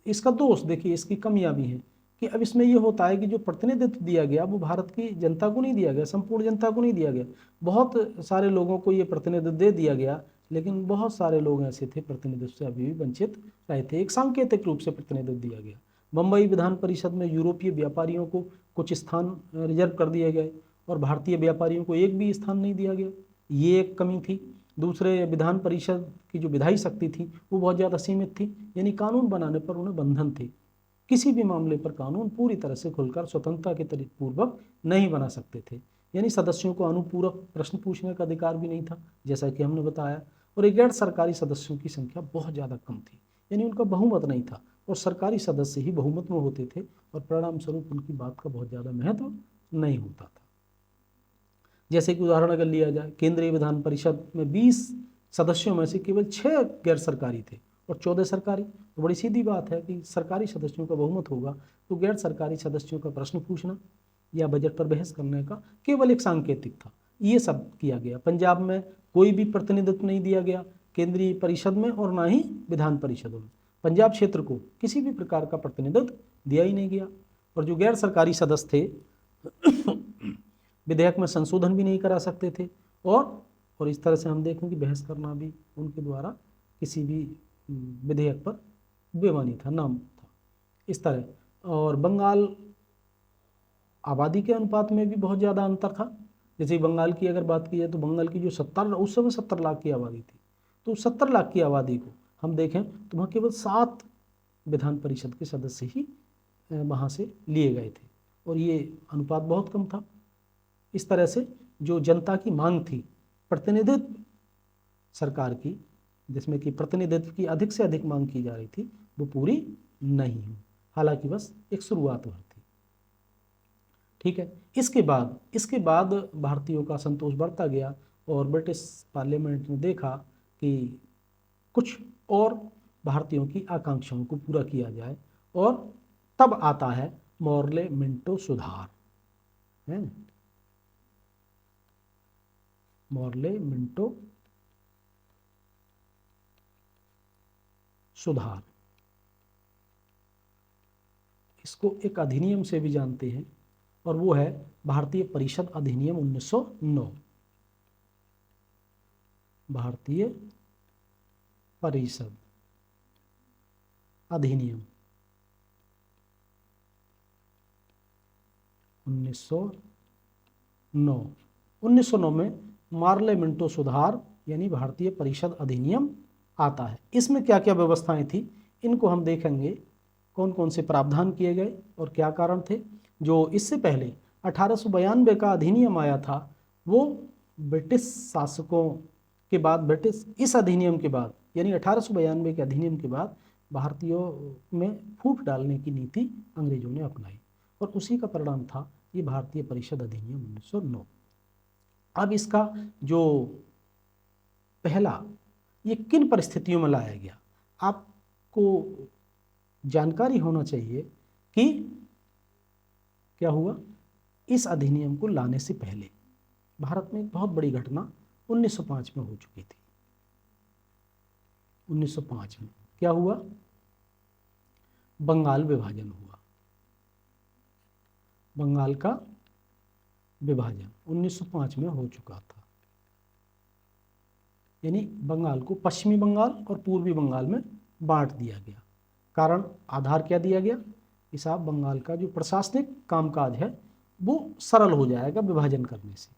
इसका दोष देखिए, इसकी कमियां भी हैं कि अब इसमें ये होता है कि जो प्रतिनिधित्व दिया गया वो भारत की जनता को नहीं दिया गया, संपूर्ण जनता को नहीं दिया गया। बहुत सारे लोगों को ये प्रतिनिधित्व दे दिया गया, लेकिन बहुत सारे लोग ऐसे थे प्रतिनिधित्व से अभी भी वंचित रहे थे। एक सांकेतिक रूप से प्रतिनिधित्व दिया गया। बंबई विधान परिषद में यूरोपीय व्यापारियों को कुछ स्थान रिजर्व कर दिए गए और भारतीय व्यापारियों को एक भी स्थान नहीं दिया गया, ये एक कमी थी। दूसरे, विधान परिषद की जो विधायी शक्ति थी वो बहुत ज़्यादा सीमित थी, यानी कानून बनाने पर उन्हें बंधन थे। किसी भी मामले पर कानून पूरी तरह से खुलकर स्वतंत्रता के तरीके पूर्वक नहीं बना सकते थे, यानी सदस्यों को अनुपूरक प्रश्न पूछने का अधिकार भी नहीं था, जैसा कि हमने बताया। और एक गैर सरकारी सदस्यों की संख्या बहुत ज़्यादा कम थी, यानी उनका बहुमत नहीं था, और सरकारी सदस्य ही बहुमत में होते थे और परिणाम स्वरूप उनकी बात का बहुत ज़्यादा महत्व नहीं होता था। जैसे कि उदाहरण अगर लिया जाए, केंद्रीय विधान परिषद में 20 सदस्यों में से केवल 6 गैर सरकारी थे और 14 सरकारी। तो बड़ी सीधी बात है कि सरकारी सदस्यों का बहुमत होगा तो गैर सरकारी सदस्यों का प्रश्न पूछना या बजट पर बहस करने का केवल एक सांकेतिक था। ये सब किया गया। पंजाब में कोई भी प्रतिनिधित्व नहीं दिया गया केंद्रीय परिषद में और ना ही विधान परिषदों में। पंजाब क्षेत्र को किसी भी प्रकार का प्रतिनिधित्व दिया ही नहीं गया, और जो गैर सरकारी सदस्य थे विधेयक में संशोधन भी नहीं करा सकते थे, और इस तरह से हम देखें कि बहस करना भी उनके द्वारा किसी भी विधेयक पर बेमानी था, नाम था, इस तरह। और बंगाल आबादी के अनुपात में भी बहुत ज़्यादा अंतर था। जैसे बंगाल की अगर बात की जाए तो बंगाल की जो उस समय 70 लाख की आबादी थी, तो 70 लाख की आबादी को हम देखें तो वहाँ केवल 7 विधान परिषद के सदस्य ही वहाँ से लिए गए थे, और ये अनुपात बहुत कम था। इस तरह से जो जनता की मांग थी प्रतिनिधित्व सरकार की, जिसमें कि प्रतिनिधित्व की अधिक से अधिक मांग की जा रही थी, वो पूरी नहीं हुई, हालांकि बस एक शुरुआत हुई थी। ठीक है, इसके बाद भारतीयों का संतोष बढ़ता गया और ब्रिटिश पार्लियामेंट ने देखा कि कुछ और भारतीयों की आकांक्षाओं को पूरा किया जाए, और तब आता है मॉर्ले मिंटो सुधार, है मॉर्ले मिंटो सुधार। इसको एक अधिनियम से भी जानते हैं, और वो है भारतीय परिषद अधिनियम 1909। भारतीय परिषद अधिनियम 1909 में मॉर्ले मिंटो सुधार यानी भारतीय परिषद अधिनियम आता है। इसमें क्या क्या व्यवस्थाएं थी इनको हम देखेंगे, कौन कौन से प्रावधान किए गए और क्या कारण थे। जो इससे पहले 1892 का अधिनियम आया था, वो ब्रिटिश शासकों के बाद, ब्रिटिश इस अधिनियम के बाद यानी 1892 के अधिनियम के बाद भारतीयों में फूट डालने की नीति अंग्रेजों ने अपनाई, और उसी का परिणाम था ये भारतीय परिषद अधिनियम 1909। अब इसका जो पहला, ये किन परिस्थितियों में लाया गया, आपको जानकारी होना चाहिए कि क्या हुआ। इस अधिनियम को लाने से पहले भारत में एक बहुत बड़ी घटना 1905 में हो चुकी थी। 1905 में क्या हुआ, बंगाल विभाजन हुआ। बंगाल का विभाजन 1905 में हो चुका था, यानी बंगाल को पश्चिमी बंगाल और पूर्वी बंगाल में बांट दिया गया। कारण, आधार क्या दिया गया कि साहब बंगाल का जो प्रशासनिक कामकाज है वो सरल हो जाएगा विभाजन करने से।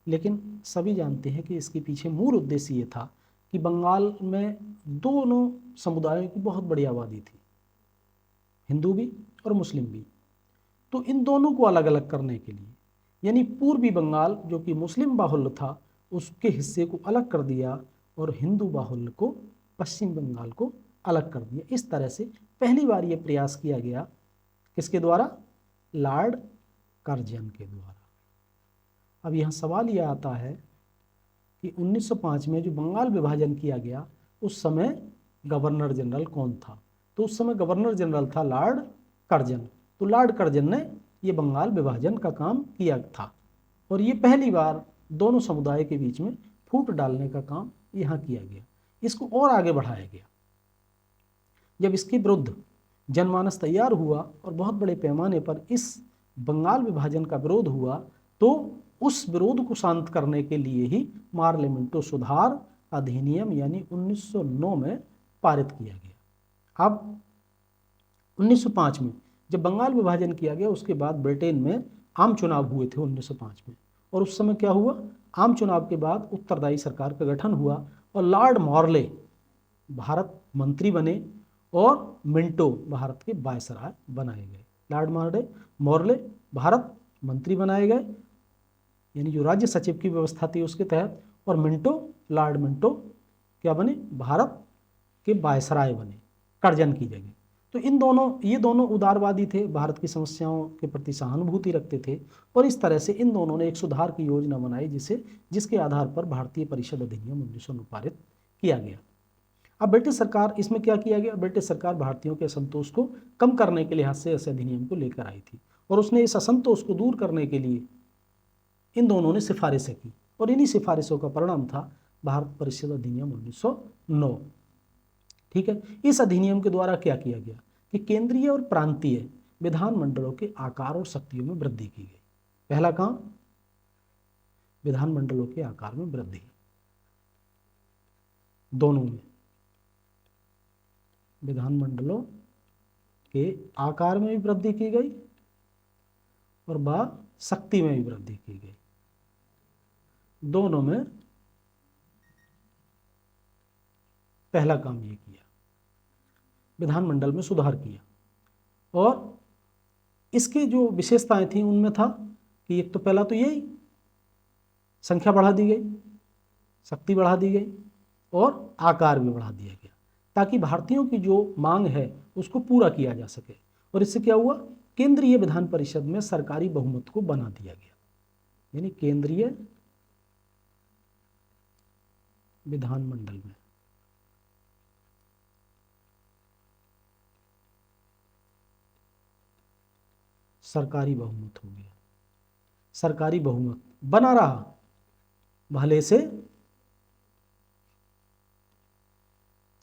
लेकिन सभी जानते हैं कि इसके पीछे मूल उद्देश्य ये था कि बंगाल में दोनों समुदायों की बहुत बड़ी आबादी थी, हिंदू भी और मुस्लिम भी। तो इन दोनों को अलग अलग करने के लिए, यानी पूर्वी बंगाल जो कि मुस्लिम बाहुल्य था उसके हिस्से को अलग कर दिया और हिंदू बाहुल्य को, पश्चिम बंगाल को अलग कर दिया। इस तरह से पहली बार ये प्रयास किया गया, किसके द्वारा, लॉर्ड कर्जन के द्वारा। अब यहाँ सवाल यह आता है कि 1905 में जो बंगाल विभाजन किया गया उस समय गवर्नर जनरल कौन था। तो उस समय गवर्नर जनरल था लॉर्ड कर्जन। तो लॉर्ड कर्जन ने ये बंगाल विभाजन का काम किया था और ये पहली बार दोनों समुदाय के बीच में फूट डालने का काम यहाँ किया गया। इसको और आगे बढ़ाया गया। जब इसके विरुद्ध जनमानस तैयार हुआ और बहुत बड़े पैमाने पर इस बंगाल विभाजन का विरोध हुआ, तो उस विरोध को शांत करने के लिए ही पार्लियामेंटो सुधार अधिनियम यानी 1909 में पारित किया गया। अब 1905 में जब बंगाल विभाजन किया गया उसके बाद ब्रिटेन में आम चुनाव हुए थे 1905 में, और उस समय क्या हुआ, आम चुनाव के बाद उत्तरदायी सरकार का गठन हुआ और लॉर्ड मॉर्ले भारत मंत्री बने और मिंटो भारत के वायसराय बनाए गए। लॉर्ड मॉर्ले भारत मंत्री बनाए गए, यानी जो राज्य सचिव की व्यवस्था थी उसके तहत, और मिंटो, लॉर्ड मिंटो क्या बने, भारत के वायसराय बने कर्जन की जगह। तो ये दोनों उदारवादी थे, भारत की समस्याओं के प्रति सहानुभूति रखते थे और इस तरह से इन दोनों ने एक सुधार की योजना बनाई जिसके आधार पर भारतीय परिषद अधिनियम 1909 पारित किया गया। अब ब्रिटिश सरकार, इसमें क्या किया गया, ब्रिटिश सरकार भारतीयों के असंतोष को कम करने के लिहाज से इस अधिनियम को लेकर आई थी और उसने इस असंतोष को दूर करने के लिए इन दोनों ने सिफारिशें की और इन्हीं सिफारिशों का परिणाम था भारत परिषद अधिनियम 1909। ठीक है, इस अधिनियम के द्वारा क्या किया गया कि केंद्रीय और प्रांतीय विधानमंडलों के आकार और शक्तियों में वृद्धि की गई। पहला काम, विधानमंडलों के आकार में वृद्धि, दोनों में, विधानमंडलों के आकार में भी वृद्धि की गई और शक्ति में भी वृद्धि की गई। दोनों में पहला काम ये किया, विधानमंडल में सुधार किया और इसकी जो विशेषताएं थी उनमें था कि एक तो पहला तो यही संख्या बढ़ा दी गई, शक्ति बढ़ा दी गई और आकार भी बढ़ा दिया गया ताकि भारतीयों की जो मांग है उसको पूरा किया जा सके। और इससे क्या हुआ, केंद्रीय विधान परिषद में सरकारी बहुमत को बना दिया गया, यानी केंद्रीय विधानमंडल में सरकारी बहुमत हो गया। सरकारी बहुमत बना रहा, भले से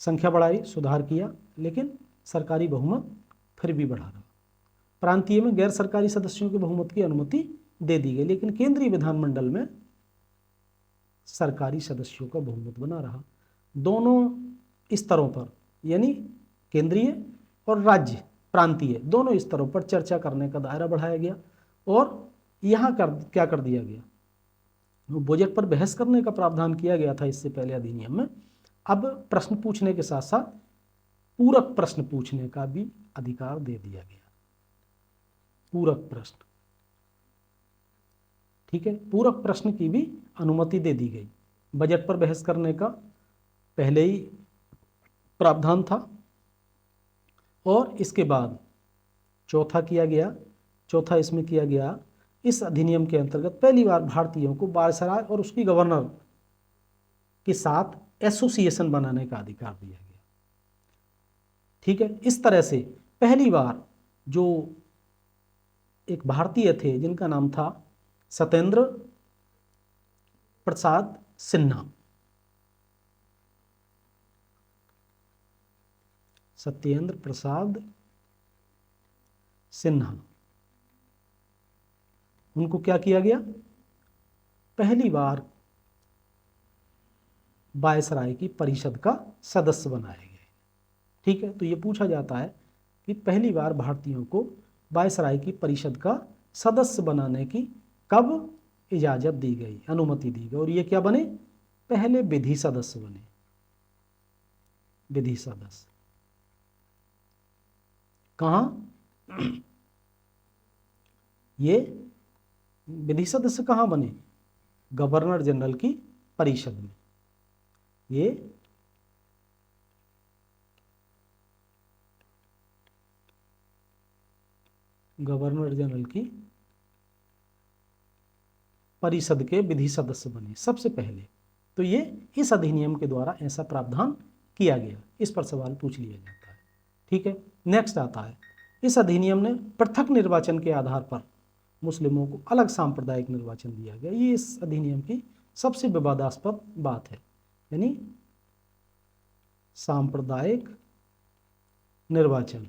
संख्या बढ़ाई, सुधार किया, लेकिन सरकारी बहुमत फिर भी बढ़ा रहा। प्रांतीय में गैर सरकारी सदस्यों के बहुमत की अनुमति दे दी गई, लेकिन केंद्रीय विधानमंडल में सरकारी सदस्यों का बहुमत बना रहा। दोनों स्तरों पर, यानी केंद्रीय और राज्य प्रांतीय दोनों स्तरों पर चर्चा करने का दायरा बढ़ाया गया और यहाँ क्या कर दिया गया, बजट पर बहस करने का प्रावधान किया गया था इससे पहले अधिनियम में। अब प्रश्न पूछने के साथ साथ पूरक प्रश्न पूछने का भी अधिकार दे दिया गया। पूरक प्रश्न, ठीक है, पूरक प्रश्न की भी अनुमति दे दी गई। बजट पर बहस करने का पहले ही प्रावधान था और इसके बाद चौथा किया गया चौथा इसमें किया गया, इस अधिनियम के अंतर्गत पहली बार भारतीयों को वायसराय और उसकी गवर्नर के साथ एसोसिएशन बनाने का अधिकार दिया गया। ठीक है, इस तरह से पहली बार जो एक भारतीय थे जिनका नाम था सत्येंद्र प्रसाद सिन्हा, सत्येंद्र प्रसाद सिन्हा, उनको क्या किया गया, पहली बार वायसराय की परिषद का सदस्य बनाया गया। ठीक है, तो ये पूछा जाता है कि पहली बार भारतीयों को वायसराय की परिषद का सदस्य बनाने की कब इजाजत दी गई, अनुमति दी गई, और ये क्या बने, पहले विधि सदस्य बने, विधि सदस्य। कहाँ ये विधि सदस्य कहाँ बने, गवर्नर जनरल की परिषद में। ये गवर्नर जनरल की परिषद के विधि सदस्य बने सबसे पहले। तो ये इस अधिनियम के द्वारा ऐसा प्रावधान किया गया, इस पर सवाल पूछ लिया जाता है। ठीक है, नेक्स्ट आता है, इस अधिनियम ने पृथक निर्वाचन के आधार पर मुस्लिमों को अलग सांप्रदायिक निर्वाचन दिया गया। ये इस अधिनियम की सबसे विवादास्पद बात है, यानी सांप्रदायिक निर्वाचन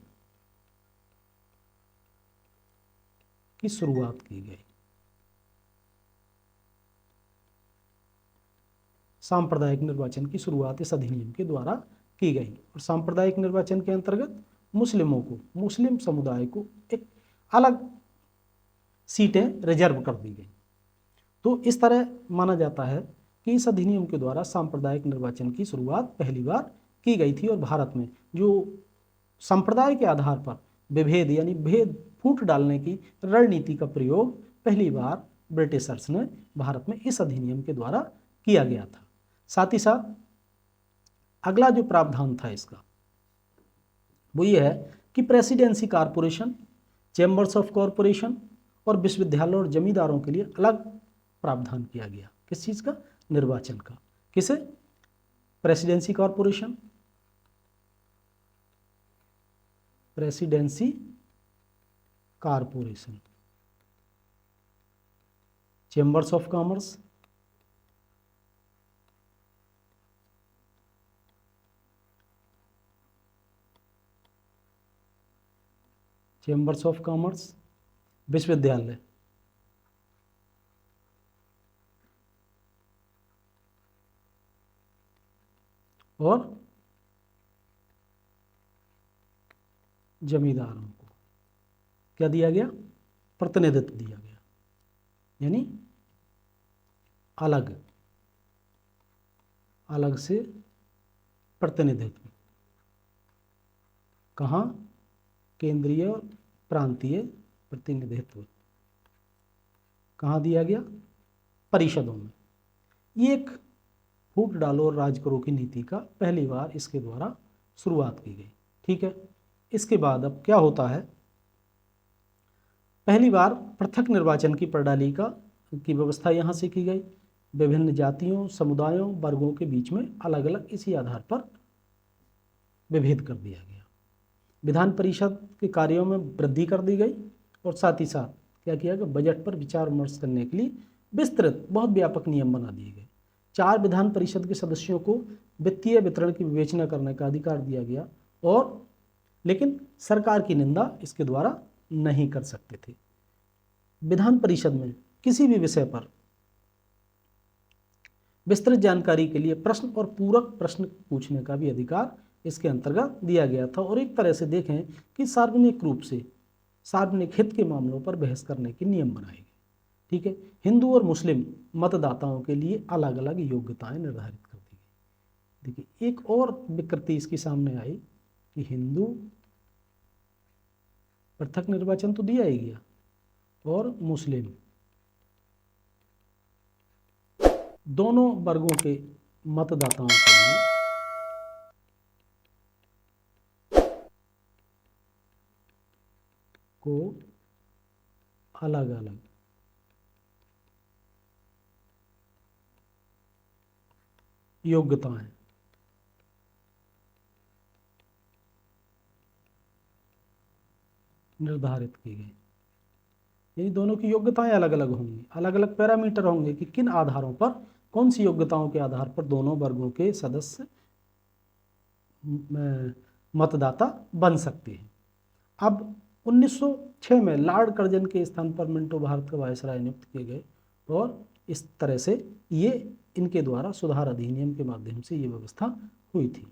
की शुरुआत की गई। सांप्रदायिक निर्वाचन की शुरुआत इस अधिनियम के द्वारा की गई, और सांप्रदायिक निर्वाचन के अंतर्गत मुस्लिमों को, मुस्लिम समुदाय को एक अलग सीटें रिजर्व कर दी गई। तो इस तरह माना जाता है कि इस अधिनियम के द्वारा सांप्रदायिक निर्वाचन की शुरुआत पहली बार की गई थी, और भारत में जो संप्रदाय के आधार पर विभेद यानी भेद फूट डालने की रणनीति का प्रयोग पहली बार ब्रिटिशर्स ने भारत में इस अधिनियम के द्वारा किया गया था। साथ ही साथ अगला जो प्रावधान था इसका वो ये है कि presidency corporation, chambers of corporation और विश्वविद्यालयों और जमींदारों के लिए अलग प्रावधान किया गया। किस चीज़ का, निर्वाचन का। किसे, presidency corporation, presidency corporation, chambers of commerce, chambers of commerce, विश्वविद्यालय, और जमींदारों को क्या दिया गया, प्रतिनिधित्व दिया गया, यानी अलग अलग से प्रतिनिधित्व। कहाँ, केंद्रीय और प्रांतीय प्रतिनिधित्व कहाँ दिया गया, परिषदों में। ये एक फूट डालो और राज करो की नीति का पहली बार इसके द्वारा शुरुआत की गई। ठीक है, इसके बाद अब क्या होता है, पहली बार पृथक निर्वाचन की प्रणाली की व्यवस्था यहाँ से की गई। विभिन्न जातियों, समुदायों, वर्गों के बीच में अलग अलग इसी आधार पर विभेद कर दिया गया। विधान परिषद के कार्यों में वृद्धि कर दी गई, और साथ ही साथ क्या किया गया, बजट पर विचार विमर्श करने के लिए विस्तृत बहुत व्यापक नियम बना दिए गए। 4 विधान परिषद के सदस्यों को वित्तीय वितरण की विवेचना करने का अधिकार दिया गया, और लेकिन सरकार की निंदा इसके द्वारा नहीं कर सकते थे। विधान परिषद में किसी भी विषय पर विस्तृत जानकारी के लिए प्रश्न और पूरक प्रश्न पूछने का भी अधिकार इसके अंतर्गत दिया गया था। और एक तरह से देखें कि सार्वजनिक रूप से सार्वजनिक हित के मामलों पर बहस करने के नियम बनाए गए। ठीक है, हिंदू और मुस्लिम मतदाताओं के लिए अलग अलग योग्यताएं निर्धारित कर दी गई। देखिए, एक और विकृति इसकी सामने आई कि हिंदू पृथक निर्वाचन तो दिया ही गया, और मुस्लिम, दोनों वर्गों के मतदाताओं के लिए को अलग अलग योग्यताएं निर्धारित की गई। यही दोनों की योग्यताएं अलग अलग होंगी, अलग अलग पैरामीटर होंगे कि किन आधारों पर, कौन सी योग्यताओं के आधार पर दोनों वर्गों के सदस्य मतदाता बन सकते हैं। अब 1906 में लॉर्ड कर्जन के स्थान पर मिंटो भारत के वायसराय नियुक्त किए गए और इस तरह से ये इनके द्वारा सुधार अधिनियम के माध्यम से ये व्यवस्था हुई थी।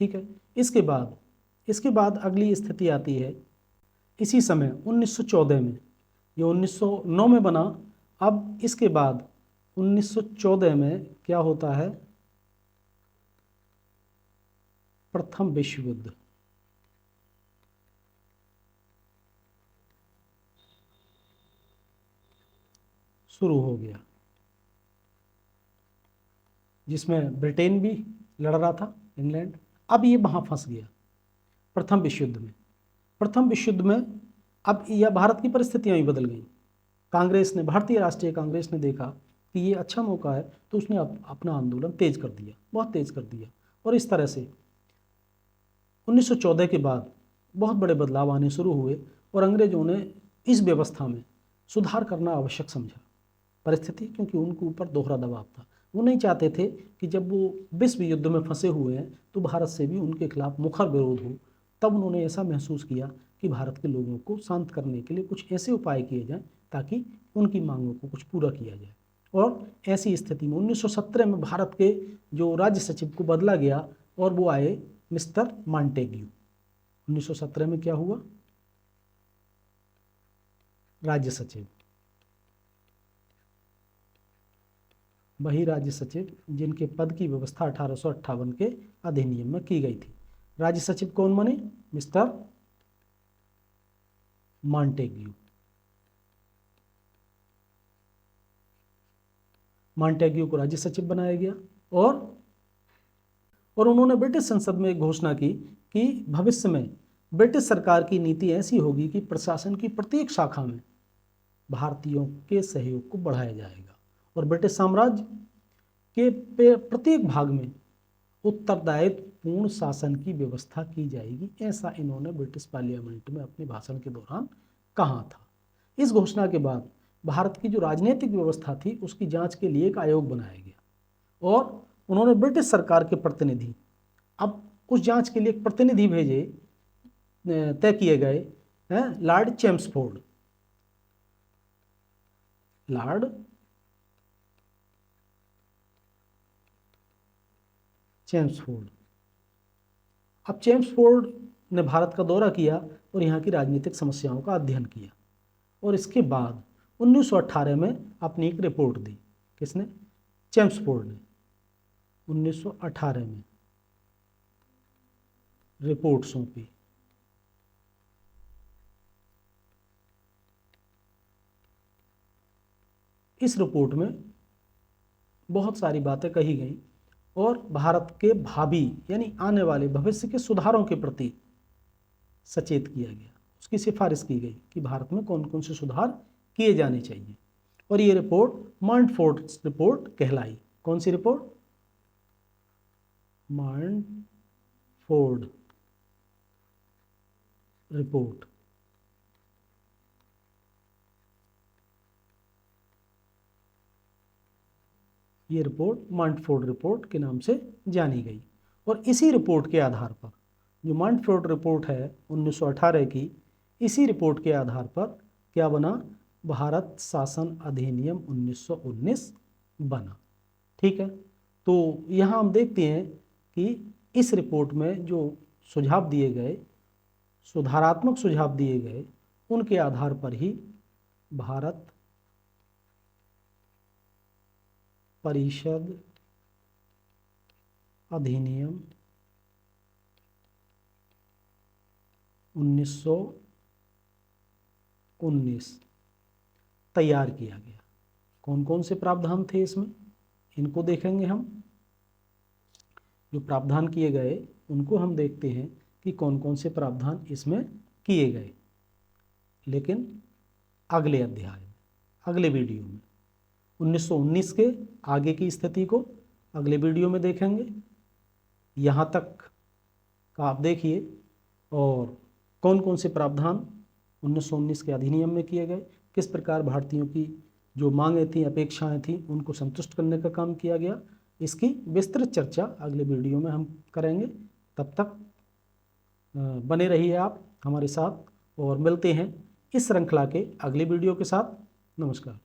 ठीक है, इसके बाद अगली स्थिति आती है इसी समय 1914 में, ये 1909 में बना। अब इसके बाद 1914 में क्या होता है, प्रथम विश्व युद्ध शुरू हो गया, जिसमें ब्रिटेन भी लड़ रहा था, इंग्लैंड। अब ये वहां फंस गया प्रथम विश्व युद्ध में। प्रथम विश्व युद्ध में अब यह भारत की परिस्थितियां ही बदल गई। कांग्रेस ने, भारतीय राष्ट्रीय कांग्रेस ने देखा कि ये अच्छा मौका है, तो उसने अपना आंदोलन तेज कर दिया, बहुत तेज कर दिया। और इस तरह से 1914 के बाद बहुत बड़े बदलाव आने शुरू हुए और अंग्रेजों ने इस व्यवस्था में सुधार करना आवश्यक समझा परिस्थिति, क्योंकि उनके ऊपर दोहरा दबाव था। वो नहीं चाहते थे कि जब वो विश्व युद्ध में फंसे हुए हैं तो भारत से भी उनके खिलाफ मुखर विरोध हो। तब उन्होंने ऐसा महसूस किया कि भारत के लोगों को शांत करने के लिए कुछ ऐसे उपाय किए जाएं ताकि उनकी मांगों को कुछ पूरा किया जाए। और ऐसी स्थिति में 1917 में भारत के जो राज्य सचिव को बदला गया और वो आए मिस्टर मॉन्टेग्यू। 1917 में क्या हुआ, राज्य सचिव, वही राज्य सचिव जिनके पद की व्यवस्था 1858 के अधिनियम में की गई थी। राज्य सचिव कौन बने, मिस्टर मॉन्टेग्यू। मॉन्टेग्यू को राज्य सचिव बनाया गया और उन्होंने ब्रिटिश संसद में एक घोषणा की कि भविष्य में ब्रिटिश सरकार की नीति ऐसी होगी कि प्रशासन की प्रत्येक शाखा में भारतीयों के सहयोग को बढ़ाया जाएगा और ब्रिटिश साम्राज्य के प्रत्येक भाग में उत्तरदायित्व पूर्ण शासन की व्यवस्था की जाएगी। ऐसा इन्होंने ब्रिटिश पार्लियामेंट में अपने भाषण के दौरान कहा था। इस घोषणा के बाद भारत की जो राजनीतिक व्यवस्था थी उसकी जांच के लिए एक आयोग बनाया गया और उन्होंने ब्रिटिश सरकार के प्रतिनिधि, अब उस जांच के लिए एक प्रतिनिधि भेजे, तय किए गए हैं लॉर्ड चेम्सफोर्ड। Lord Chelmsford. अब चेम्सफोर्ड ने भारत का दौरा किया और यहाँ की राजनीतिक समस्याओं का अध्ययन किया और इसके बाद 1918 में अपनी एक रिपोर्ट दी। किसने, चेम्सफोर्ड ने 1918 में रिपोर्ट सौंपी। इस रिपोर्ट में बहुत सारी बातें कही गई और भारत के भावी यानी आने वाले भविष्य के सुधारों के प्रति सचेत किया गया। उसकी सिफारिश की गई कि भारत में कौन कौन से सुधार किए जाने चाहिए और ये रिपोर्ट मॉन्टफोर्ड रिपोर्ट कहलाई। कौन सी रिपोर्ट, मॉन्टफोर्ड रिपोर्ट। ये रिपोर्ट मॉन्टफोर्ड रिपोर्ट के नाम से जानी गई और इसी रिपोर्ट के आधार पर, जो मॉन्टफोर्ड रिपोर्ट है 1918 की, इसी रिपोर्ट के आधार पर क्या बना, भारत शासन अधिनियम 1919 बना। ठीक है, तो यहाँ हम देखते हैं कि इस रिपोर्ट में जो सुझाव दिए गए, सुधारात्मक सुझाव दिए गए, उनके आधार पर ही भारत परिषद अधिनियम 1919 तैयार किया गया। कौन कौन से प्रावधान थे इसमें, इनको देखेंगे हम। जो प्रावधान किए गए उनको हम देखते हैं कि कौन कौन से प्रावधान इसमें किए गए। लेकिन अगले अध्याय में, अगले वीडियो में। 1919 के आगे की स्थिति को अगले वीडियो में देखेंगे। यहाँ तक का आप देखिए, और कौन कौन से प्रावधान 1919 के अधिनियम में किए गए, किस प्रकार भारतीयों की जो मांगें थी, अपेक्षाएं थी, उनको संतुष्ट करने का काम किया गया। इसकी विस्तृत चर्चा अगले वीडियो में हम करेंगे। तब तक बने रहिए आप हमारे साथ, और मिलते हैं इस श्रृंखला के अगले वीडियो के साथ। नमस्कार।